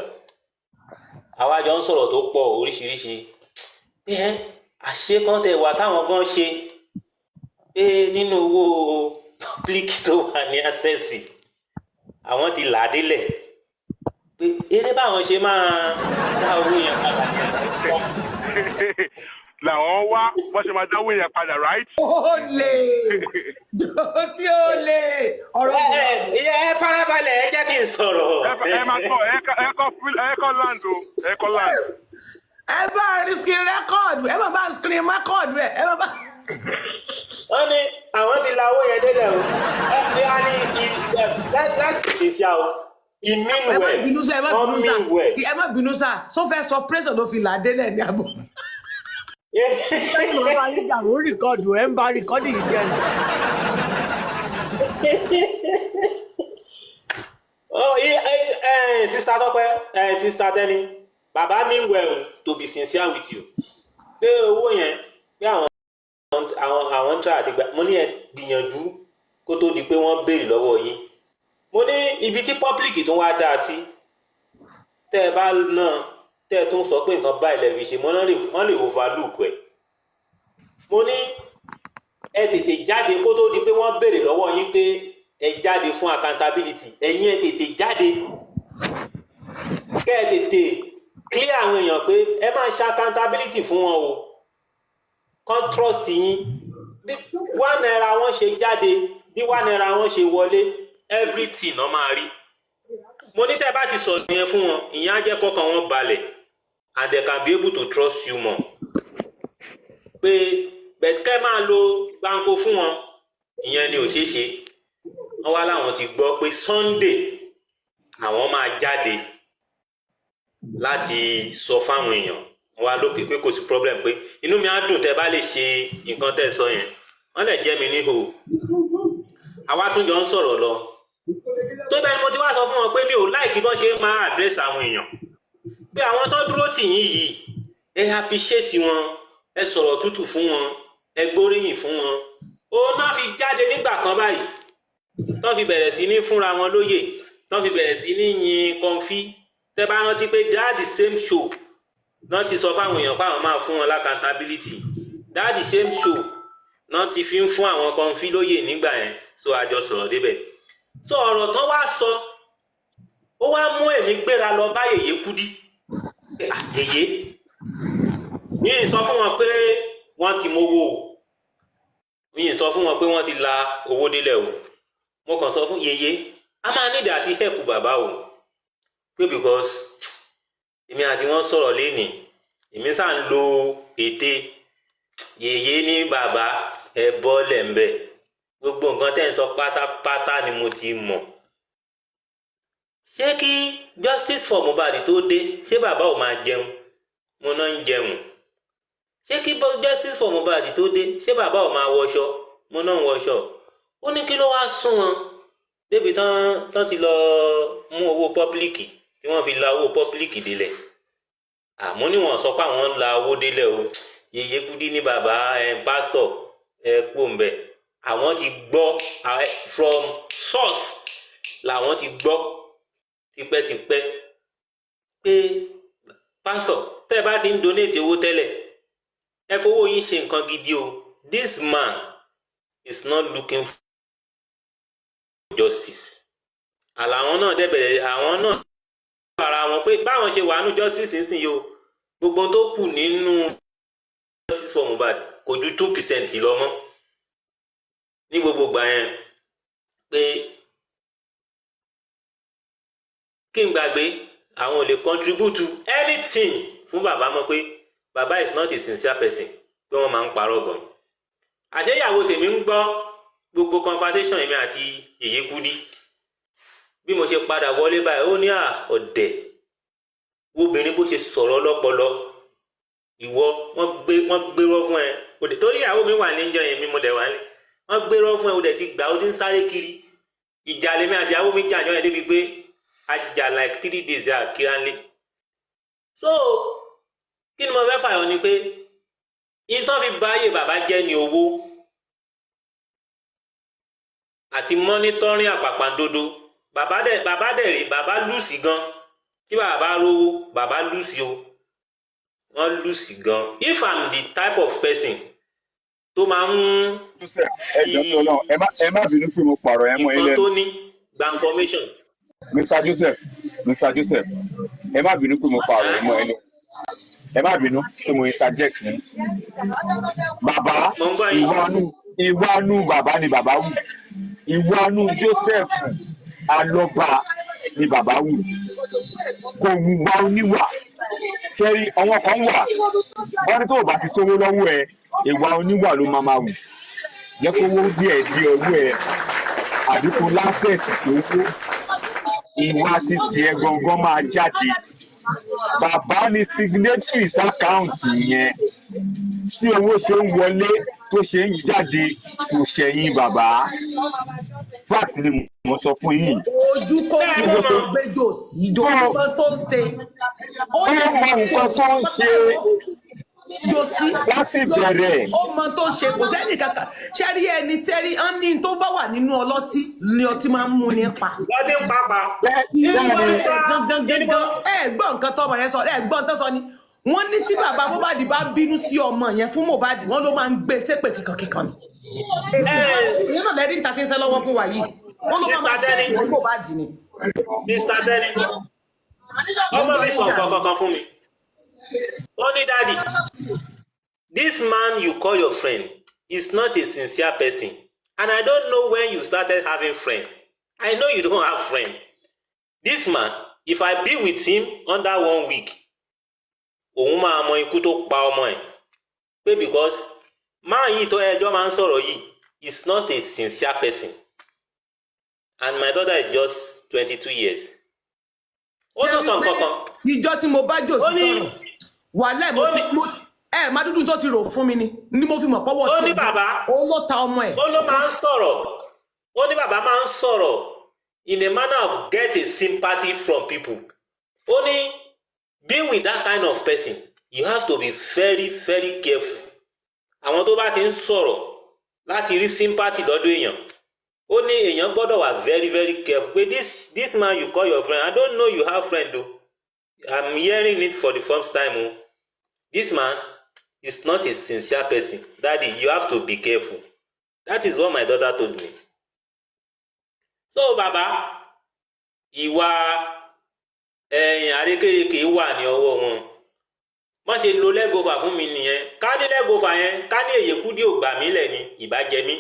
Àwa jọ ń sọ̀rọ̀ tó pọ̀ oríṣiríṣi. Àṣekán tẹ wà táwọn gan ṣe pé nínú owó public tó wà ní access àwọn ti là á délẹ̀ pé eré báwọn ṣe máa dá owó yẹn padà ní àkókò. Làwọn wá wọ́n ṣe máa dáwọ́ yẹn padà, right? Ó lè tí ó lè ọ̀rọ̀ ẹ farabalẹ̀ ẹ jẹ́ kí n sọ̀rọ̀. Ẹ máa kọ́ land o, ẹ kọ́ land. ẹ bá rí screen record, ẹ má bá screen record rẹ, ẹ má bá. Wọ́n ní àwọn ti la owó yẹn délẹ̀ o. A ní láti fi sí àwọn ẹ má bínú sá, ẹ má bínú sá, sọ fẹ́ sọ pírẹsì ló fi là á délẹ̀ ní àbọ̀. Ẹ̀yin ọ̀rọ̀ ayé ìjà ló rìkọ́dù ẹ̀ ń bá rìkọ́dù yìí jẹ́ ni. Sista Tọ́pẹ́, Sista Tenny, bàbá mean well to be sincere with you. Pé owó yẹn pé àwọn ń tra àti gbà, mo ní ẹ gbìyànjú kó tó di pé wọ́n béèrè lọ́wọ́ yín. Mo ní ibi tí public tó wá dá sí, tẹ́ ẹ bá náà tẹ́ ẹ tún sọ pé nǹkan báyìí lẹ fi ṣe, wọ́n lè overlook ẹ̀. Mo ní ẹ tètè jáde kó tó di pé wọ́n béèrè lọ́wọ́ yín pé ẹ jáde fún accountability. Ẹ̀yin ẹ tètè jáde kẹ́ ẹ tètè clear àwọn èèyàn pé ẹ máa ṣe accountability fún wọn o, kán trust yín. Bí £1 wọn ṣe jáde, bí £1 wọn ṣe wọlé, everything náà máa rí. Mo ní tẹ́ bá ti sọ yẹn fún wọn, ìyẹn á jẹ́ kọ́kàn wọn balẹ̀ and they can be able to trust you more. Pé bẹ̀kẹ́ máa lo gbáǹkó fún wọn, ìyẹn ni ò ṣeé ṣe. Wọ́n wá láwọn ti gbọ́ pé Sunday àwọn máa jáde láti sọ fáwọn èèyàn. Wọ́n wá lókè pé kò sí problem, pé inú mi á dùn tẹ́ bá lè ṣe nǹkan tẹ́ sọ yẹn. Wọ́n lè jẹ́ mi níhò. Àwa tún jọ ń sọ̀rọ̀ lọ. Tó bẹ́ẹ̀ mo ti wá sọ fún wọn pé mi ò láìkí bọ́n ṣe máa address àwọn èèyàn. Pé àwọn tó dúró tì yín yìí, ẹ appreciate wọn, ẹ sọ̀rọ̀ tútù fún wọn, ẹ gbóríyìn fún wọn. Ó náà fi jáde nígbà kan báyìí. Tán fi bẹ̀rẹ̀ sí ní fúnra wọn lóyè. Tán fi bẹ̀rẹ̀ sí ní yin kọnfí. Tẹ́ bá rántí pé that the same show náà ti sọ fáwọn èèyàn páwọn máa fún wọn l'accountability. That the same show náà ti fi ń fún àwọn kọnfí lóyè nígbà yẹn. So a jọ sọ̀rọ̀ débẹ̀. So ọ̀rọ̀ tán wá sọ, ó wá mú èmi gbéra lọ bá Yèyé Kúdí. Yèyé yìí sọ fún wọn pé wọ́n ti mówó o, yìí sọ fún wọn pé wọ́n ti la owó délẹ̀ o. Mo kàn sọ fún Yèyé, a máa nídìí àti help bàbá o, pé because èmi àti wọn sọ̀rọ̀ lénìí, èmi sá ń lo ète. Yèyé ní bàbá ẹ bọ́lẹ̀ ń bẹ̀, gbogbo nǹkan tẹ́ ń sọ pátápátá ni mo ti mọ̀. Ṣé kí justice for Mohbad tó dé, ṣé bàbá ò máa jẹun? Mo náà ń jẹun. Ṣé kí justice for Mohbad tó dé, ṣé bàbá ò máa wọṣọ? Mo náà ń wọṣọ. Ó ní kí ló wá sún wọn débi tán ti lọ mú owó pọ́blíkì, tí wọ́n fi la owó pọ́blíkì délẹ̀. Àmọ́ ní wọ́n sọ pé àwọn la owó délẹ̀ o. Yèyé Kúdí ní bàbá pásítọ̀ kú òǹbẹ̀. Àwọn ti gbọ́ from source, làwọn ti gbọ́ tipẹ́tipẹ́ pé pásítọ̀ tẹ́ bá ti ń donate owó tẹ́lẹ̀, ẹ fowó yín ṣe nǹkan gidi o. This man is not looking for justice. Àlàwọn náà dẹ̀bẹ̀rẹ̀, àwọn náà ara wọn pé báwọn ṣe wà nínú justice nísìnyí o, gbogbo tó kù nínú justice for Mohbad kò ju 2% lọ mọ́. ní gbogbo ìgbà yẹn pé kí n gbàgbé àwọn ò lè contribute to anything fún bàbá mọ̀ pé bàbá is not a sincere person pé wọ́n máa ń parọ́ gan. àṣé ìyàwó tèmi ń gbọ́ gbogbo conversation èmi àti Yèyé Kúdí bí mo ṣe padà wọlé báyìí ó ní ọ̀dẹ̀ obìnrin bó ṣe sọ̀rọ̀ lọ́pọlọ ìwọ wọ́n gbérọ́ fún ẹ òdè torí ìyàwó mi wà níjọ́ yẹn mi mo dẹ̀ wá ní wọ́n gbérọ́ fún ẹ òdè ti gbà ó ti ń sáré kiri ìjà lèmi àti ìyàwó mi jà yẹn débi pé ajá like 3 days kíranlé. so kí ni mo fẹ́ fàyọ ni pé ìtàn fi báyé bàbá jẹ́ ní owó àti monitoring àpàpàǹdodo bàbá dẹ̀ rí bàbá lùsì gan tí bàbá rówó bàbá lùsì o wọ́n lùsì gan. if I'm the type of person tó máa ń fi ẹ má bínú pé mo pààrọ̀ ẹ mọ́ ilé nǹkan tó ní gba information. Mr. Joseph ẹ má bínú pé mo pààrọ̀ ẹ mọ́ ilé ẹ má bínú pé mo interject ní. bàbá ìwánú bàbá ni bàbá wù ìwánú Joseph alọ́ba ni bàbá wù kò wù wá oníwà kẹrí ọwọ́ kan wà wọ́n ní tó bá ti sówó lọ́wọ́ ẹ ìwà oníwà ló máa wù jẹ́ kó wó díẹ̀ di ọwọ́ ẹ àdínkù lásẹ̀sì tó kó ìwà títí ẹ gangan máa jáde bàbá ní signatories àkáǹtì yẹn tí owó ṣe ń wọlé tó ṣe ń jáde kò ṣẹ̀yìn bàbá fact ni mo sọ fún yín. ojú kó kó tó gbẹjọ sí ìjọba tó ń ṣe ó mọ nǹkan tó ń ṣe jòsí láti bẹ̀rẹ̀. ó mọ tó ṣe kò sẹ́ni kankan ṣẹ́rí ẹni sẹ́rí ọ́nì tó bá wà nínú ọlọ́tí ni ọtí máa ń mú ní pa. lọ́dí ń pa. gbọ́ nǹkan tọ́mọ yẹn sọ gbọ́ nǹkan sọ ni wọ́n ní tí bàbá Mohbad bá bínú sí ọmọ yẹn fún Mohbad wọ́n ló máa ń gbé sépè kíkankíkan ni. èyí náà lẹ́rìí níta tí ń sẹ́ lọ́wọ́ fún wa yìí wọ́n ló máa ṣe é fún Mohbad ni. Mr. Tenny ọmọ mi sọ kankan fún mi. Only daddy, this man you call your friend is not a sincere person. And I don't know when you started having friends. I know you don't have friends. This man, if I be with him under 1 week, òun máa mọ ikú tó pa ọmọ ẹ̀. Pé because man yìí tó ẹjọ́ máa ń sọ̀rọ̀ yìí is not a sincere person. And my daughter is just 22 years. Ó tó sọ nǹkan kan. Ìjọ tí mo bá jò sí sọ̀rọ̀. Wàhálà mo ti má dúdú tó ti rò fún mi ni mo fi mọ̀ pọ́wọ́ tí ó ní bàbá ó ló ta ọmọ ẹ̀. ó ló máa ń sọ̀rọ̀ ó ní bàbá máa ń sọ̀rọ̀ in a manner of get a sympathy from people. Ó ní being with that kind of person you have to be very very careful. Àwọn tó bá ti ń sọ̀rọ̀ láti rí sympathy lọ́dọ̀ èèyàn ó ní èèyàn gbọ́dọ̀ wà very very careful pé this man you call your friend I don't know you have friend o. I'm hearing it for the first time o. This man is not a sincere person. Daddy, you have to be careful. That is what my daughter told me. So, Baba, ìwà àrékérekè wà ní ọwọ́ wọn. Má ṣe lo lẹ́gọ̀fà fún mi nìyẹn. Ká ní lẹ́gọ̀fà yẹn, ká ní Yèyé Kúdí ò gbà mí lẹ̀ ni, ìbá jẹ mí,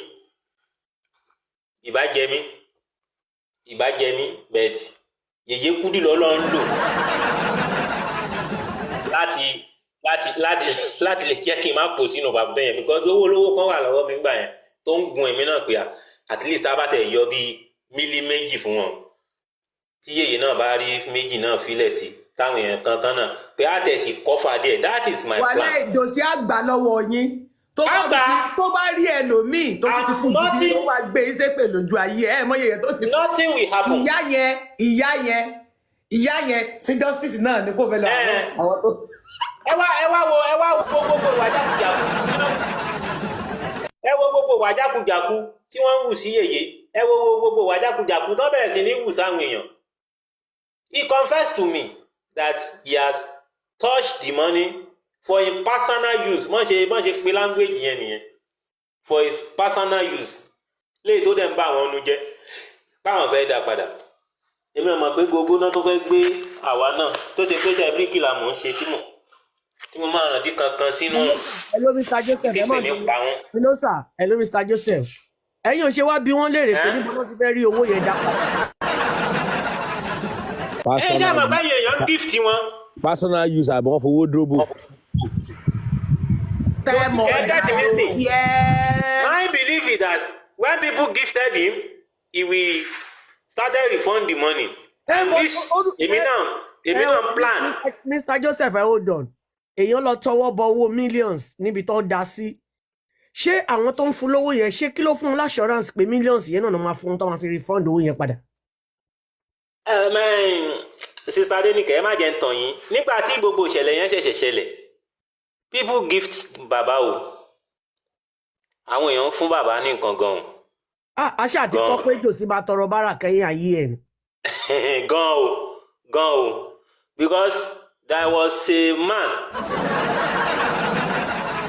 but Yèyé Kúdí lọ́lọ́ ń lò láti lè jẹ́ kí n má pò sínú bàbá yẹn because owó olówó kan wà lọ́wọ́ mi gbà yẹn tó ń gun èmi náà pé at least abátẹ̀ yọ bíi mílí méjì fún wọn tí Yèyé náà bá rí méjì náà filẹ̀ sí táwọn èèyàn kankan náà pé àtẹ̀sí kọ́fà díẹ̀ that is my plan. wàhálà ìdòsí àgbà lọ́wọ́ yín tó bá rí ẹlòmíì tó ti fún títí tó wá gbé ìṣépè lójú ayé mọ Yèyé tó ti fún. Nothing will happen. ìyá yẹn sí justice náà ní kò fẹ́ lọ àwọn tó. ẹ wá wo gbogbo ìwà jákujàku ẹ wo gbogbo ìwà jákujàku tí wọ́n ń wù sí Yèyé ẹ wo gbogbo ìwà jákujàku tó bẹ̀rẹ̀ sí ní wù sáwọn èèyàn. He confessed to me that he has touched the money for his personal use mọ̀ ṣe pé language yẹn nìyẹn for his personal use léyìí tó dẹ̀ ń bá àwọn ọnu jẹ́ báwọn fẹ́ dá padà. Èmi ò mọ̀ pé gbogbo náà tó fẹ́ gbé àwa náà tó ṣe pé ṣe bíríkìlà mò ń ṣe tí mo máa ràn dí kankan sínú Hello Mr. Joseph kéèpè ní pa wọn. Hello sir. Hello Mr. Joseph ẹ̀yin ò ṣe wá bí wọ́n léèrè pé níbo ló ti fẹ́ rí owó yẹn dá. ẹ jẹ́ àmọ́ báyìí èèyàn gift wọn. personal use àbọ̀ fowó dúró. Get missing. Yeah. My belief is that when people gifted him, he will started refund the money. And this, èmi náà plan. Mr. Joseph, hold on. Èèyàn lọ tọwọ́ bọ owó millions níbi tó dá sí. Ṣé àwọn tó ń fún lówó yẹn ṣé kí ló fún un l'assurance pé millions yẹn náà máa fún tó máa fi refund owó yẹn padà? Sister Adenike, ẹ má jẹ́ ń tàn yín. Nígbà tí gbogbo ìṣẹ̀lẹ̀ yẹn ṣẹ̀ṣẹ̀ ṣẹlẹ̀, people gift bàbá o. Àwọn èèyàn fún bàbá ní nǹkan gan-an. Aṣá àti kọ́ pé jòsí bá tọrọ bára kẹ́yìn ayé ẹ̀ ni. Gan o. Because there was a man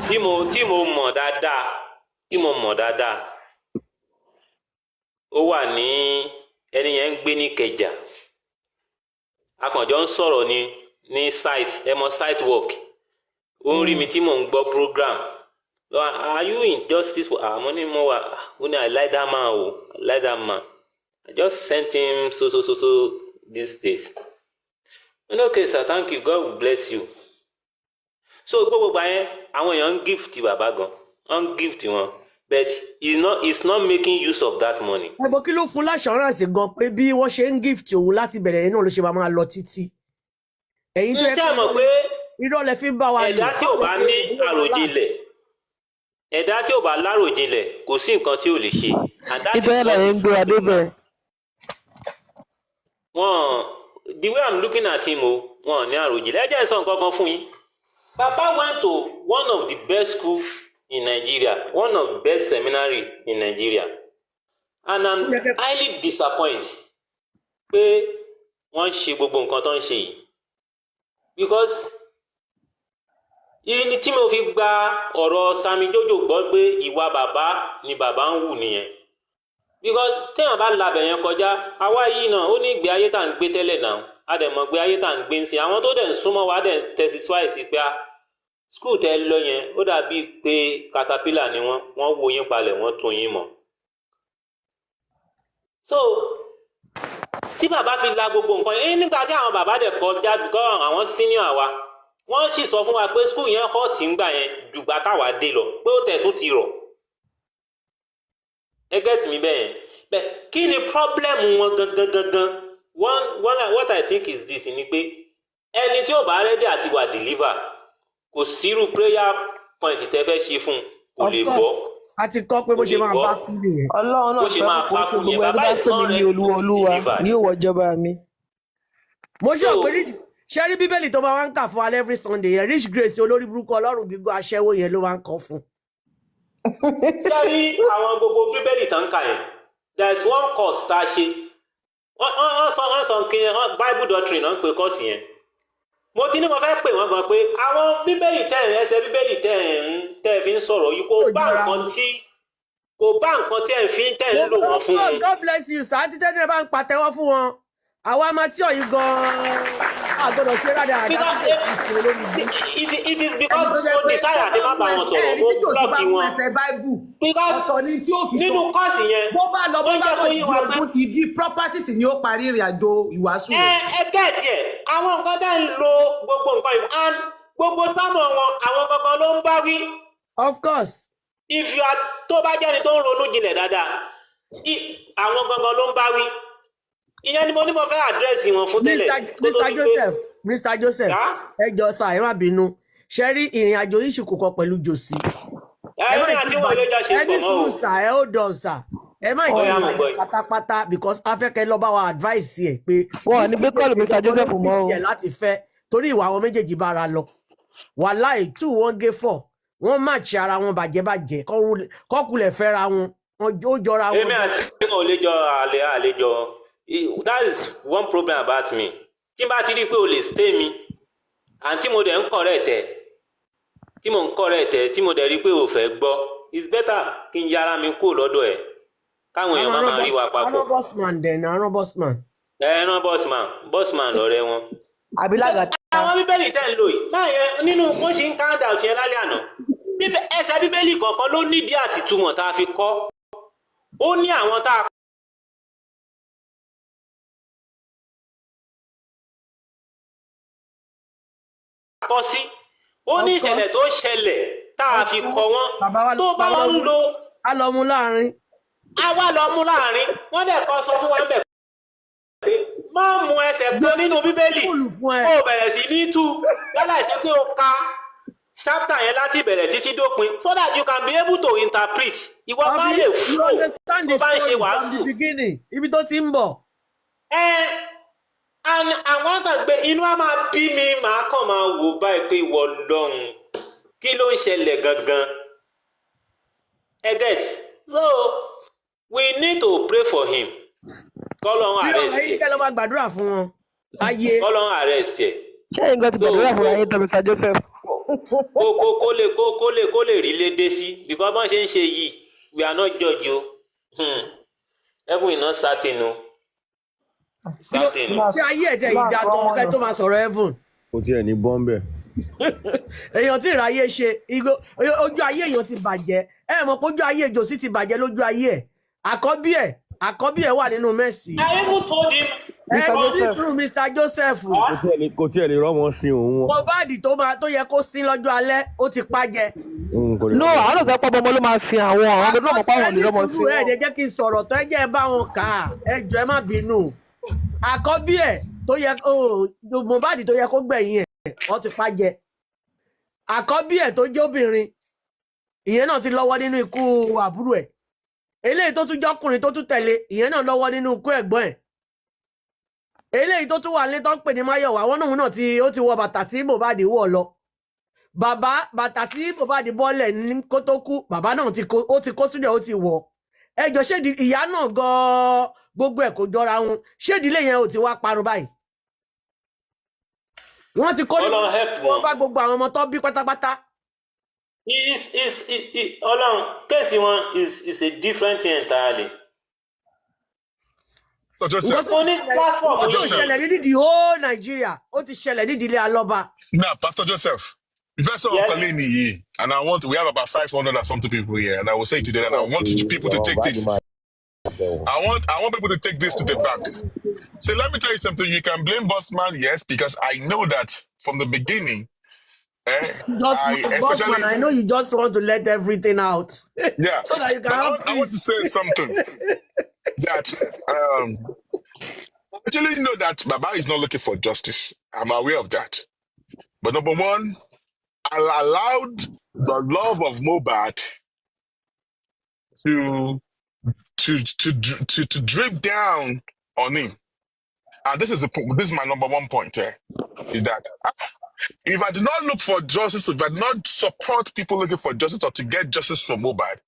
tí mo mọ̀ dáadáa. Ó wà ní ẹni yẹn ń gbé ní Kẹjà. Akànjọ ń sọ̀rọ̀ ní site, ẹ mọ̀ site work. Ó ń rí mi tí mò ń gbọ́ program. Are you in justice? Àmọ́ ní mo wà. Ó ní I like that man o. I like that man. I just sent him so these days. Okay, sir, thank you. God will bless you. So gbogbo gbà yẹn àwọn èèyàn ń gift bàbá gan. Wọ́n ń gift wọn. But he's not making use of that money. Ẹ̀bùn kí ló fún l'assurance gan pé bí wọ́n ṣe ń gift òun láti bẹ̀rẹ̀ yẹn náà ló ṣe máa lọ títí. Ẹ̀yin tó yẹ kí mọ̀ pé irọ́ lẹ fi ń bá wa lò. Ẹ̀dá tí ò bá ní ẹ̀dá tí ò bá láròjinlẹ̀ kò sí nǹkan tí ò lè ṣe. Ibẹ̀ là ń gbé adé bẹ̀. The way I'm looking at him wọ́n ní àròjinlẹ̀. Ẹ jẹ́ sọ nǹkan kan fún yín. Papa went to one of the best schools in Nigeria, one of the best seminary in Nigeria, and I'm highly disappointed pé wọ́n ṣe gbogbo nǹkan tó ń ṣe yìí, because ìní tí mo fi gba ọ̀rọ̀ Sami Jojo gbọ́ pé ìwà bàbá ni bàbá ń hù nìyẹn, because téèyàn bá labẹ̀ yẹn kọjá àwa yìí náà ó ní ìgbé ayé tá à ń gbé tẹ́lẹ̀ náà a dẹ̀ mọ̀ gbé ayé tá à ń gbé ń sin àwọn tó dẹ̀ ń súnmọ́ wa dẹ̀ ń testify sí pé skul tẹ́ lọ yẹn ó dàbí pé caterpillar ni wọ́n wo yín palẹ̀ wọ́n tún yín mọ̀. So tí bàbá fi la gbogbo nǹkan yẹn nígbà tí àwọn bàbá dẹ̀ kọjá kọ́ àwọn senior àwa wọ́n sì sọ fún wa pé skul yẹn hot ń gbà yẹn jùgbà táwa dé lọ pé ó tẹ̀ tó ti rọ̀. Ẹ get mi bẹ́ẹ̀ yẹn bẹ́ẹ̀ kí ni problem wọn gangan what I think is this ni pé ẹni tí ò bá ready àti wà deliver kò sírú prayer point tẹ́ fẹ́ ṣe fún kò lè bọ́. A ti kọ́ pé bó ṣe máa bá kú nìyẹn. Ọlọ́run náà fẹ́ kó kó gbogbo ẹni bá pè mí ní olúwa ní òwò ìjọba mi. Mo ṣe òpin ṣe rí bíbélì tó máa ń kà fún alẹ́ every Sunday yẹn rich grace olórí burúkú ọlọ́run gígùn aṣẹ́wó yẹn ló máa ń kọ́ fún. Ṣé rí àwọn gbogbo bíbélì tó ń kà yẹn there is one course tá a ṣe wọ́n sọ kí Bible doctrine náà ń pe course yẹn. Mo ti ní mo fẹ́ pè wọ́n gan pé àwọn bíbélì ẹsẹ̀ bíbélì tẹ́ fi ń sọ̀rọ̀ yìí kò bá nǹkan tí ẹ̀ fi tẹ́ ń lò wọ́n fún mi. God bless you sir. Títẹ́ ní ẹ bá ń pàtẹ́wọ́ fún wọn. Àwa máa tí ọ̀yìn gan-an àgbọ̀dọ̀ ṣe rádà àdá. It is because mo decide àti má bá wọn sọ̀rọ̀ mo blọ́ọ̀kì wọn. Because nínú kọ́ọ̀sì yẹn bó bá lọ ìdí ogún ìdí properties ni ó parí ìrìn àjò ìwàásù rẹ̀. Ẹ gẹ̀ẹ́tì ẹ̀ àwọn nǹkan tẹ́ ń lo gbogbo nǹkan yìí and gbogbo sámọ̀ wọn àwọn kankan ló ń bá wí. Of course. If you are tó bá jẹ́ni tó ń ronú jinlẹ̀ dáadáa àwọn kankan ló ń bá wí. Ìyẹn ni mo ní mo fẹ́ àdírẹ́sì wọn fún tẹ́lẹ̀. Mr. Joseph ẹ jọ̀ọ́ sà ẹ má bínú ṣe rí ìrìn àjò yìí ṣùkò kan pẹ̀lú jòsí. Ẹ má ti wọ́n ló jọ ṣe pọ̀ mọ́ o. Ẹni fún sà ẹ ó dán sà ẹ má ìtì ìwà pátápátá because afẹ́kẹ́ lọ bá wa advice ẹ̀ pé wọ́n ní gbé kọ́ọ̀lù Mr. Joseph mọ́ o. Láti fẹ́ torí ìwà àwọn méjèèjì bára lọ wàláì 2 wọ́n gé 4 wọ́n match ara wọn bàjẹ́ kọ́kulẹ̀ fẹ́ra wọn ó jọra wọn. Èmi àti wọn ò lè jọ àlejò. That is one problem about me. Tí n bá ti rí pé o lè stay mi and tí mo dẹ̀ ń correct ẹ̀ tí mo dẹ̀ rí pé o fẹ́ gbọ́ it's better kí n yára mi kó lọ́dọ̀ ẹ̀ káwọn èèyàn máa rí wa papọ̀. Arán bossman dẹ̀ ní arán bossman. Ẹran bossman lọ́rẹ́ wọn. Àbílága. Àwọn bíbélì tẹ́ ń lò yìí báyẹn nínú wọ́n ṣe ń count out yẹn lálẹ́ àná ẹsẹ̀ bíbélì kọ̀ọ̀kan ló nídìí àtìtumọ̀ tá a fi kọ́. ó ní àwọn tá a kọ sí, ó ní ìṣẹ̀lẹ̀ tó ṣẹlẹ̀ tá a fi kọ wọ́n tó bá wọn ń lo. a lọ mú láàrin. a wá lọ mú láàrin wọ́n dẹ̀ kọ́ sọ fún wa ń bẹ̀ pé má mú ẹsẹ̀ kan nínú bíbélì kó o bẹ̀rẹ̀ sí ní tú yálà ìṣe pé o ka chapter yẹn láti bẹ̀rẹ̀ títí dópin so that you can be able to interpret ìwọ bá lè fún o tó bá ń ṣe wàásù. ibi tó ti ń bọ̀. àwọn kan gbé inú á máa bí mi màá kàn máa wò báyìí pé ìwọ lọ́hùn kí ló ń ṣẹlẹ̀ gangan. Get so we need to pray for him. Kọ́lọ́run arrest ẹ̀. Kí ló máa gbàdúrà fún wọn? Ayé. Kọ́lọ́run arrest ẹ̀. Ṣé nǹkan ti gbàdúrà fún ayé tọ́ Mr. Joseph? Kó lè rí lédè sí because bọ́n ṣe ń ṣe yìí we are not judge o. Heaven is not certain o. Ṣé ayé ẹ̀ tẹ̀ ìdá gan kẹ́ tó máa sọ̀rọ̀ heaven? Kò tiẹ̀ ní bọ́m̀bẹ̀. Èèyàn tí ìráyé ṣe ojú ayé èèyàn ti bàjẹ́ ẹ mọ̀ pé ojú ayé Jòsí ti bàjẹ́ lójú ayé ẹ̀ àkọ́bí ẹ̀ wà nínú Mercy. I even told him. Mr. Joseph. Kò tiẹ̀ lè rọ́mọ sí òun wọn. Mohbad tó yẹ kó sin lọ́jọ́ alẹ́ ó ti pàjẹ́. No, àwọn ọ̀fẹ́ pọ̀ bọ́mọ ló máa sin àwọn ọ̀gbẹ́ náà mọ̀ páwọn lè rọ́mọ sí wọn. Ẹ jẹ́ kí n sọ̀rọ̀ tó ẹ jẹ́ bá wọn kà á ẹ jọ̀ọ́ ẹ má bínú. Àkọ́bí ẹ̀ tó yẹ Mohbad tó yẹ kó gbẹ̀yìn ẹ̀ wọ́n ti pàjẹ́. Àkọ́bí ẹ̀ tó jẹ́ obìnrin ìyẹn náà ti lọ́wọ́ nínú ikú àbúrò ẹ̀. Eléyìí tó tún jọ́kùnrin tó tún tẹ̀lé ìyẹn náà lọ́wọ́ nínú ikú ẹ̀gbọ́n ẹ̀. Eléyìí tó tún wà nílé tó ń pè ní Máyọ̀wá wọn náà ó ti wọ bàtà tí Mohbad wọ̀ lọ. Bàtà tí Mohbad bọ́lẹ̀ ní kó tó kú bàbá náà ó ti kó sílẹ̀ ó ti wọ̀. Ẹjọ́ ṣéèdì ìyá náà gan-an gbogbo ẹ̀ kò jọra wọn ṣéèdìlé yẹn ò ti wá parun báyìí. Wọ́n ti kó ní wọ́n bá gbogbo àwọn ọmọ tó bí pátápátá. Ọlọ́run kéèsì wọn is a different thing entirely. Pastor Joseph. Ó ti ṣẹlẹ̀ ní the whole Nigeria. Ó ti ṣẹlẹ̀ ní ìdílé Alọ́ba. Now, Pastor Joseph, first of all, and we have about 500 and something people here, and I will say to them, and I want people to take this. I want people to take this to the bank. So let me tell you something. You can blame Bossman, yes, because I know that from the beginning. Bossman, I know you just want to let everything out. Yeah. So that you can I want to say something. That I actually know that Baba is not looking for justice. I'm aware of that. But number one, I allowed the love of Mohbad to drip down on him. And this is my number one point here, is that if I do not look for justice, if I do not support people looking for justice or to get justice from Mohbad,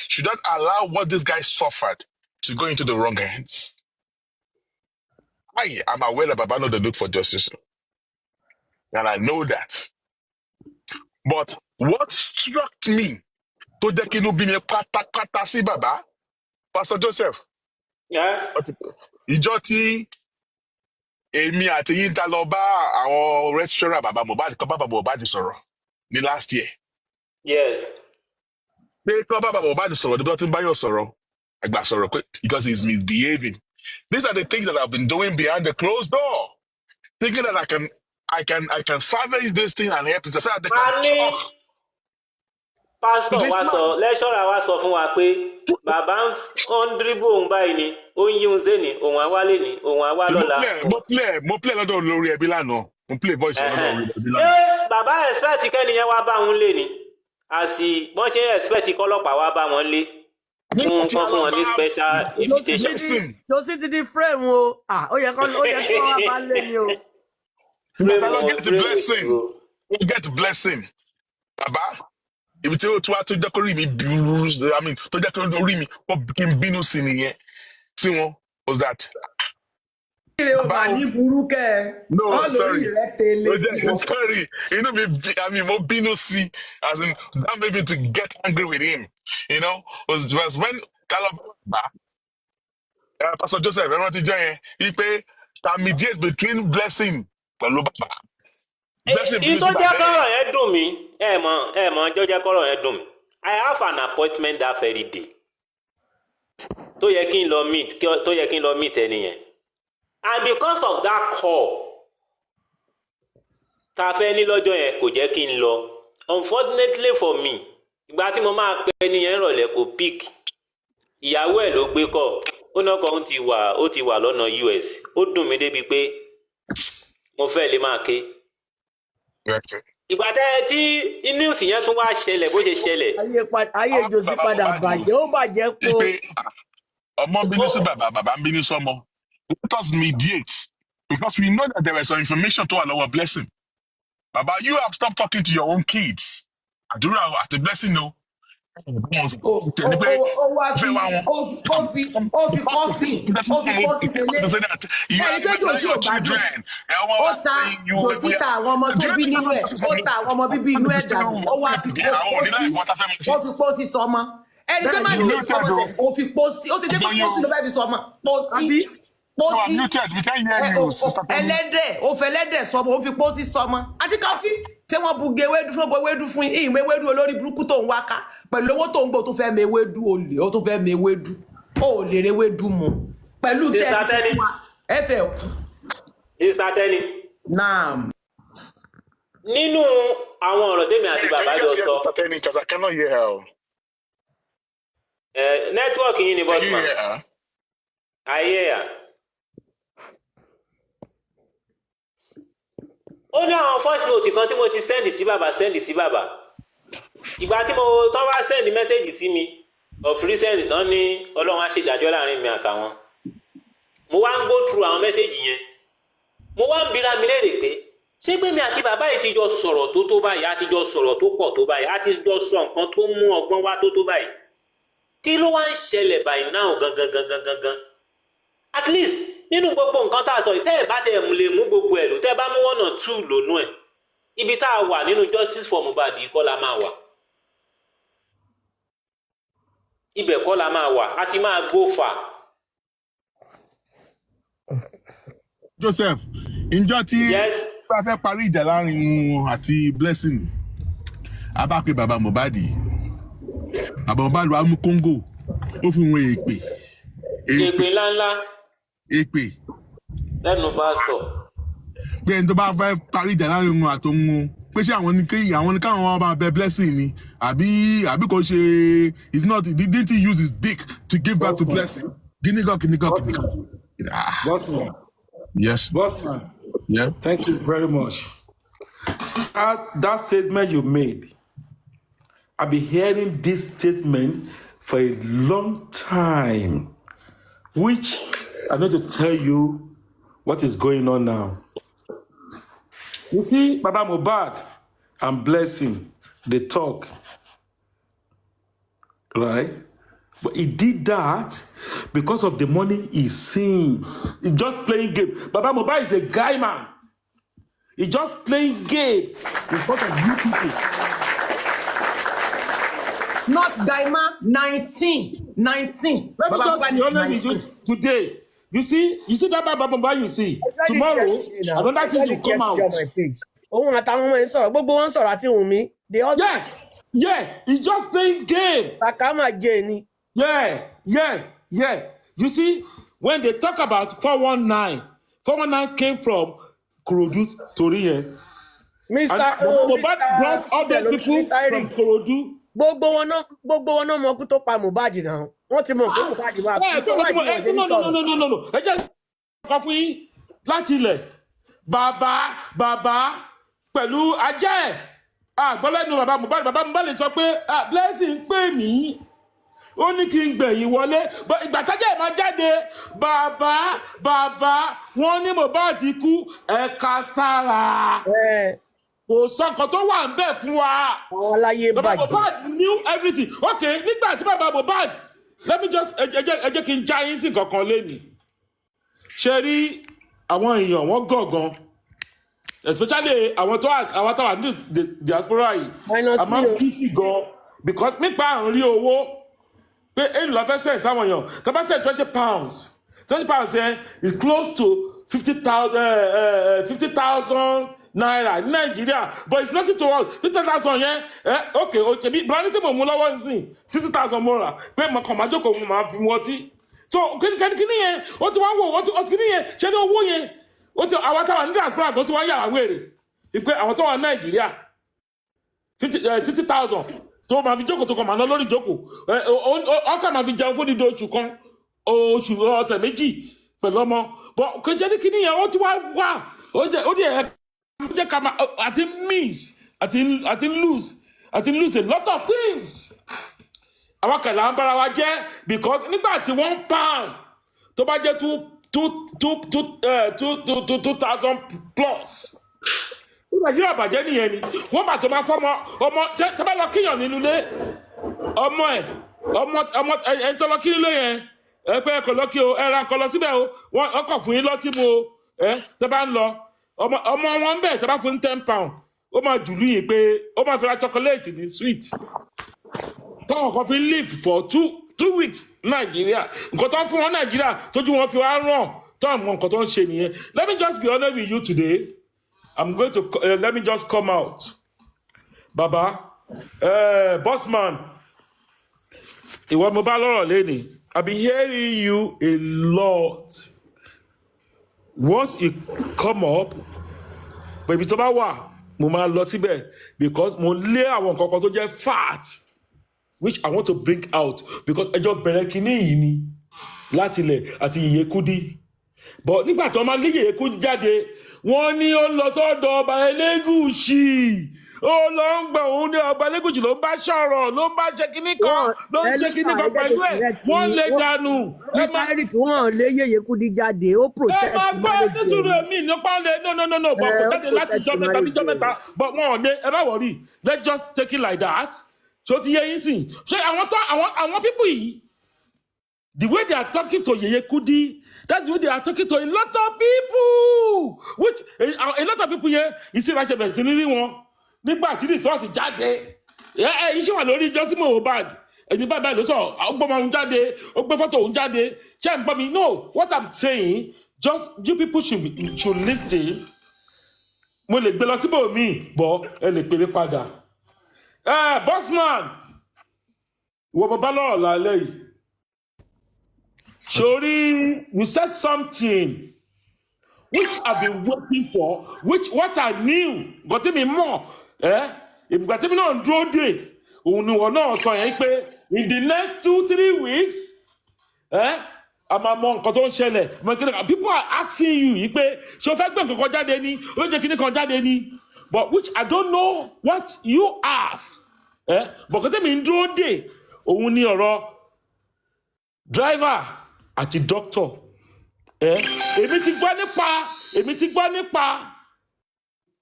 should not allow what this guy suffered to go into the wrong hands. I am aware that Baba know they look for justice. And I know that. But what struck me, to the si Baba, Pastor Joseph. Yes. Ìjọ tí èmi àti yín ta lọ bá àwọn registrar Baba Mohbad kọ́ Baba Mohbad sọ̀rọ̀ ní last year. Yes. Pé kọ́ Baba Mohbad sọ̀rọ̀ níbi tó ti ń báyọ̀ sọ̀rọ̀ àgbà sọ̀rọ̀ pé because he's misbehaving. These are the things that I've been doing behind the closed door, thinking that I can salvage this thing and help it. So that they can talk. Pastor wa sọ lecturer wa sọ fún wa pé bàbá ń dribble òun báyìí ni ó ń yí òun zé ni òun àwálé ni òun àwá lọ́la. Mo play lọ́dọ̀ olórí ẹbí lánàá. Mo play voice lọ́dọ̀ olórí ẹbí lánàá. Ṣé bàbá expect kẹ́niyẹn wá bá òun lé ni? Àsì bọ́n ṣe expect kọ́lọ́pàá wá bá wọn lé. Fún wọn ní special invitation. Jòsí ti di frame o. Ó yẹ kó wá bá lé ni o. Get the blessing. Bàbá. Ibi tí ó tún wá tó jẹ́ kó rí mi tó jẹ́ kó rí mi kí n bínú sí nìyẹn tí wọ́n was that. Ilé o bá ní burúkẹ́. No, sorry. Sorry. Inú mi, mo bínú sí, as in, that made me to get angry with him. You know, was when Pastor Joseph, everyone ti jẹ́ yẹn, he pé to mediate between blessing pẹ̀lú bàbá. Ìtọ́ jẹ́ kọ́rọ̀ yẹn dùn mí. Ẹ mọ̀ ọjọ́ jẹ́ kọ́rọ̀ yẹn dùn mí. I have an appointment that very day. tó yẹ kí n lọ meet ẹni yẹn, and because of that call tá a fẹ́ ní lọ́jọ́ yẹn kò jẹ́ kí n lọ. Unfortunately for me, ìgbà tí mo máa pe ẹni yẹn rọ̀lẹ́ kò pick, ìyàwó ẹ̀ ló gbé kọ́, ó náà kọ́ ó ti wà lọ́nà US. Ó dùn mí débi pé mo fẹ́ lè máa ké. Ìgbà tí news yẹn tún wá ṣẹlẹ̀ bó ṣe ṣẹlẹ̀. Ayé Jòsí padà bàjẹ́, ó bàjẹ́ po. Ọmọ bínú sí bàbá, bàbá ń bínú sọ́mọ. Let us mediate because we know that there is some information to our blessing. Baba, you have stopped talking to your own kids. Àdúrà àti blessing no. Ó wá fi kọ́fì sílé. Ẹni tó Jòsí ò gbádùn. Ó ta Jòsí ta àwọn ọmọ tó bí nínú ẹ̀. Ó ta àwọn ọmọ bíbí inú ẹ̀ dànù. Ó wá fi pósí sọmọ. Ẹni tó máa ń lò ó fi pósí. Ó ti dé pé pósí ló fẹ́ fi sọmọ. Pósí. Ẹlẹ́dẹ̀ ó fẹ́ lẹ́dẹ̀ sọmọ ó fi pósí sọmọ. Àti kọ́fì tí wọ́n bu ewédú fún ọmọ ewédú fún yín ìwé ewédú olórí burúkú tó ń wá ká pẹ̀lú owó tó ń gbò tó fẹ́ mọ ewédú olè ó tó fẹ́ mọ ewédú ó lè rẹ ewédú mu pẹ̀lú tẹ́ẹ̀tì fún wa ẹ fẹ́ kú. Sister Tenny. Naam. Nínú àwọn ọ̀rọ̀ tèmi àti bàbá jọ sọ. Nẹ́tíwọ̀kì yín ni bọ́sùmá. Ayé à. Ó ní àwọn first note kan tí mo ti send sí bàbá. Ìgbà tí tán wá send message sí mi of recent tán ní Ọlọ́run á ṣèdájọ́ láàrin mi àtàwọn. Mo wá ń go through àwọn message yẹn. Mo wá ń bira mi léèrè pé ṣé pé mi àti bàbá yìí ti jọ sọ̀rọ̀ tó báyìí, a ti jọ sọ̀rọ̀ tó pọ̀ tó báyìí, a ti jọ sọ nǹkan tó mú ọgbọ́n wá tó báyìí. Kí ló wá ń ṣẹlẹ̀ by now gangan? At least nínú gbogbo nǹkan tá a sọ tẹ́ ẹ̀ bá tẹ̀ lè mú gbogbo ẹ̀ lò tẹ́ ẹ bá mú 1 or 2 lónú ẹ̀ ibi tá a wà nínú justice for Mohbad kọ́ la máa wà. Ibẹ̀ kọ́ la máa wà a ti máa go far. Joseph, ǹjọ́ tí bá fẹ́ parí ìjà láàrin wọn àti Blessing a bá pe bàbá Mohbad wá mú Kóńgò ó fi wọn èpè ńláńlá èpè lẹ́nu pásítọ̀ pé ẹni tó bá fẹ́ parí ìjà láàrin wọn àtòun pé ṣé àwọn ní káwọn wọn bá bẹ Blessing ni àbí kò ṣe didn't he use his dick to give back to Blessing kìnìkan. Bossman. Yes. Bossman. Yeah. Thank you very much. That statement you made, I've been hearing this statement for a long time, which I'm going to tell you what is going on now. You see, Baba Mohbad and Blessing, they talk, right? But he did that because of the money he's seeing. He's just playing game. Baba Mohbad is a guy, man. He's just playing game in front of you people. Not Gaima, 19. Let me Baba just Mohbad be honest with you today. You see that Baba Mohbad you see. Tomorrow, another thing will come out. Òun àtàwọn ọmọ ẹ̀ sọ̀rọ̀, gbogbo wọn sọ̀rọ̀ àti Wùnmí. Yeah, he's just playing game. Takama jẹ ni. Yeah. You see, when they talk about 419 came from Korodu, Toriye. Mr. Mohbad brought all those people from Korodu. Gbogbo wọn náà mọ kú tó pa Mohbad náà. Wọ́n ti mọ̀ pé Mohbad máa kú sọ́wọ́ àti wọ́n ṣe ní sọ̀rọ̀. No. Ẹ jẹ́ kọ́ fún yín láti ilẹ̀. Bàbá pẹ̀lú ajá ẹ̀. Gbọ́lẹ́nu bàbá Mohbad lè sọ pé Blessing pè mí. Ó ní kí n gbẹ̀yìn wọlé. Ìgbà tájà ẹ̀ máa jáde. Bàbá wọ́n ní Mohbad ti kú ẹ̀ka sára. Kò sọ nǹkan tó wà ń bẹ̀ fún wa. Bàbá Mohbad knew everything. Okay, nígbà tí bàbá Mohbad, let me just ẹ jẹ́ kí n já yín sí kankan lénìí. Ṣé rí àwọn èèyàn wọ́n gọ̀ọ̀gan, especially àwọn tó wà ní diaspora yìí. A máa ń bìtì gan because nípa àrùn rí owó pé èyí lọ fẹ́ sẹ́yìn sáwọn èèyàn tó bá sẹ́yìn £20 yẹn is close to 50,000 naira ní Nàìjíríà but it's nothing to us 30,000 yẹn okay o ṣe bí brand tí mo mú lọ́wọ́ nsìn 60,000 mo rà pé mo kàn máa jókòó mo máa fi mu ọtí so kíní yẹn ó ti wá wò ó ti kíní yẹn ṣé ní owó yẹn ó ti àwọn táwọn ní diaspora ó ti wá yà àwọn èrè ìpè àwọn tó wà ní Nàìjíríà 60,000 tó máa fi jókòó tó kàn máa ná lórí jókòó ọkàn máa fi jẹun fún dídó oṣù kan oṣù ọ̀sẹ̀ méjì pẹ̀lú ọmọ but kò jẹ́ ní kíní yẹn ó ti wá wà ó jẹ́ ká máa àti miss àti lose a lot of things àwọn kẹlẹ́ ń bára wa jẹ́ because nígbà tí £1 tó bá jẹ́ 2,000 plus Nàìjíríà bàjẹ́ nìyẹn ni wọ́n bá tó máa fọ́mọ ọmọ tó bá lọ kíyàn nínú ilé ọmọ ẹni tó lọ kí nílé yẹn pé ẹkọ lọ kí o ẹran kọ lọ síbẹ̀ o wọ́n ọkọ̀ fún yín lọ́tí mu o tó bá ń lọ ọmọ wọn ń bẹ̀ tó bá fún £10 ó máa jùlú yìí pé ó máa fi ra chocolate ní sweet táwọn kan fi live for 2 weeks Nàìjíríà nǹkan tó ń fún wọn Nàìjíríà tójú wọn fi wá ràn tó àwọn nǹkan tó ń ṣe nìyẹn. Let me just be honest with you today. I'm going to let me just come out. Baba, bossman, ìwọ mo bá lọ́rọ̀ lẹ́ni. I've been hearing you a lot. Once you come up, but ibi tó bá wà, mo máa lọ síbẹ̀ because mo lé àwọn nǹkan kan tó jẹ́ fact which I want to bring out because ẹjọ́ bẹ̀rẹ̀ kínní yìí ni láti ilẹ̀ àti Yèyé Kúdí. But nígbà tí wọ́n máa lé Yèyé Kúdí jáde, wọ́n ní ó lọ sọ́dọ̀ ọba Elégùṣì ó lọ ń gbà òun ní ọba Elégùṣì ló ń bá sọ̀rọ̀ ló ń bá ṣe kíní kan ló ń ṣe kíní kan pẹ̀lú ẹ̀ wọ́n lè dànù. Mr. Eric wọ́n lé Yèyé Kúdí jáde ó protect marriage. ẹ máa gbọ́ nítorí èmi nípa lè no but kò jáde láti jọ mẹ́ta bí jọ mẹ́ta but wọn ò lé ẹ má wọrí let's just take it like that so ti yẹ yín sìn ṣé àwọn people yìí the way they are talking to Yèyé Kúdí that's the way they are talking to a lot of people which a lot of people here ìsìnránṣẹ́ bẹ̀rẹ̀ sí ní rí wọn nígbà tí rìsọ́ọ̀tì jáde iṣẹ́ wà lórí ìjọsìn Mohbad ẹni báyìí ló sọ ó gbọ́ ọmọ òun jáde ó gbé fọ́tò òun jáde ṣé ẹ̀ ń gbọ́ mi no what I'm saying just you people should listen mo lè gbé lọ síbòmíì bọ́ ẹ lè pèrè padà bossman ìwọ bàbá lọ́rọ̀ lálẹ́ yìí. Shori, you said something which I've been waiting for, what I knew, got me more. If got me on draw day, so in the next 2-3 weeks, I'm among cotton shell. People are asking you, but which I don't know what you have. But got me in draw day, driver. Àti doctor èmi ti gbọ́ nípa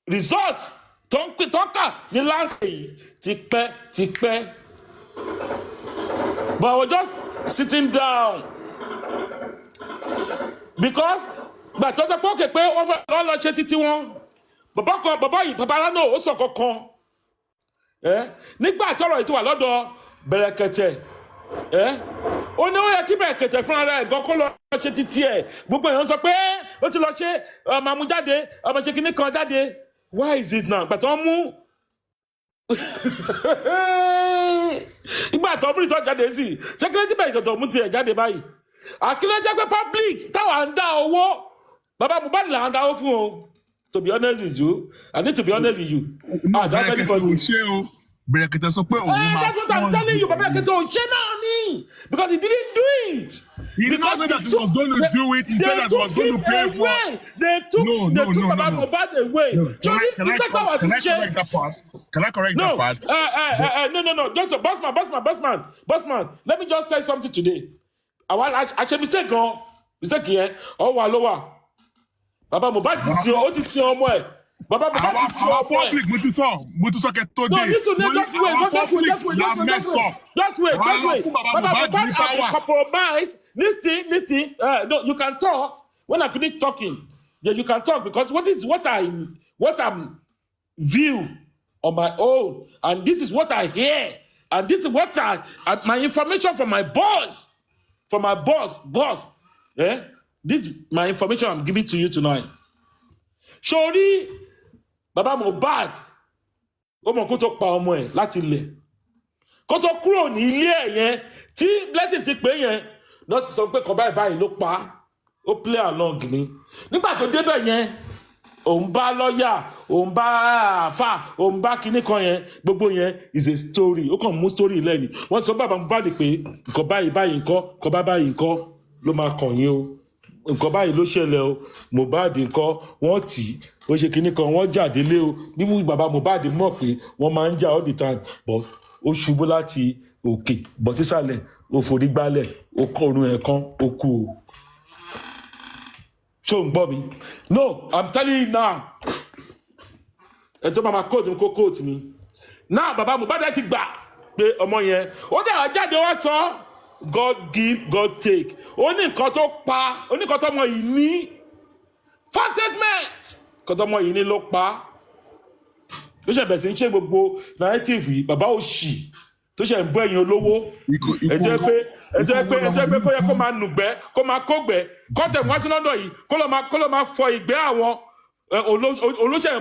result tó ń pè tọ́ka ní láǹsì yìí tipẹ́ but I was just sitting down because gbàtọ́ tó pọ́kè pé wọ́n fẹ́ lọ ṣe títí wọn bàbá yìí bàbá aráàlú ó sọ kankan nígbà tí ọ̀rọ̀ yìí ti wà lọ́dọ̀ Bẹ̀rẹ̀kẹ̀tẹ̀ ó ní ó yẹ kí Bẹ̀rẹ̀kẹ̀tẹ̀ fún ara ẹ̀ gan kó lọ ṣe títí ẹ̀ gbogbo èèyàn sọ pé ó ti lọ ṣe ọmọ amújáde ọmọ ṣe kíní kan jáde why is it now gbàtọ́ mú ìgbà tó mú ìsọ jáde sí security Bẹ̀rẹ̀kẹ̀tẹ̀ mú tiẹ̀ jáde báyìí àkílẹ̀ pé public táwa ń dá owó bàbá Mohbad là ń dáwó fún o to be honest with you I need to be honest with you. Bẹ̀rẹ̀kẹ̀tẹ̀ sọ pé òun máa that's what I'm telling you Bẹ̀rẹ̀kẹ̀tẹ̀ ò ṣe náà ni because he didn't do it. He did not say that he was going to do it. He said that he was going to pay for it. They took Baba Mohbad away. Can I correct that part? Can I correct that part? No. Just bossman. Let me just say something today. I ṣe mistake gan. Mistake yẹn. Ọwọ́ àlọ́wà. Baba Mohbad ti sin ọmọ ẹ̀. Baba Mohbad ti sin ọmọ ẹ̀. Mo ti sọ kẹ́ tó dé. No, just wait. Baba Mohbad has compromised. Listen. No, you can talk. When I finish talking, yeah, you can talk because what I'm view on my own, and this is what I hear, and this is what my information from my boss. This is my information I'm giving to you tonight. Shori, bàbá Mohbad ó mọ̀ kó tó pa ọmọ ẹ̀ láti ilẹ̀ kó tó kúrò ní ilé ẹ̀ yẹn tí Blessing ti pè yẹn náà ti sọ pé kọ́ báyìí ló pa ó play along ni nígbà tó débẹ̀ yẹn òun bá lọ́ọ̀yà òun bá àáfà òun bá kinní kan yẹn gbogbo yẹn is a story ó kàn mú story lẹ́yìn wọ́n ti sọ bàbá Mohbad pé nǹkan báyìí nǹkan báyìí nǹkan ló máa kàn yín o nǹkan báyìí ló ṣẹlẹ̀ o Mohbad nǹkan wọ́n tì í ó ṣe kinní kan wọ́n jà délé o bí bàbá Mohbad mọ̀ pé wọ́n máa ń jà all the time but ó ṣubú láti òkè bọ̀ sísàlẹ̀ ó forí gbálẹ̀ ó kọ́ orun ẹ̀ kan ó kú o. ṣó ń gbọ́ mi no I'm telling you now ẹ̀ tó máa kóòtù mi kó kóòtù mi náà bàbá Mohbad ti gbà pé ọmọ yẹn ó dẹ̀ jáde wá sọ God give God take ó ní nǹkan tó pa ó ní nǹkan tó ọmọ yìí ní first statement nǹkan tó ọmọ yìí ní ló pa ó ṣe bẹ̀rẹ̀ sí ń ṣe gbogbo narrative bàbá òṣì tó ṣe ń bọ́ ẹ̀yìn olówó ẹ̀jẹ̀ pé kó yẹ kó máa nùgbẹ́ kó máa kógbẹ́ kọ́tẹ̀ wá sí lọ́dọ̀ yìí kó lọ́ọ́ máa fọ ìgbẹ́ àwọn olóṣèlú.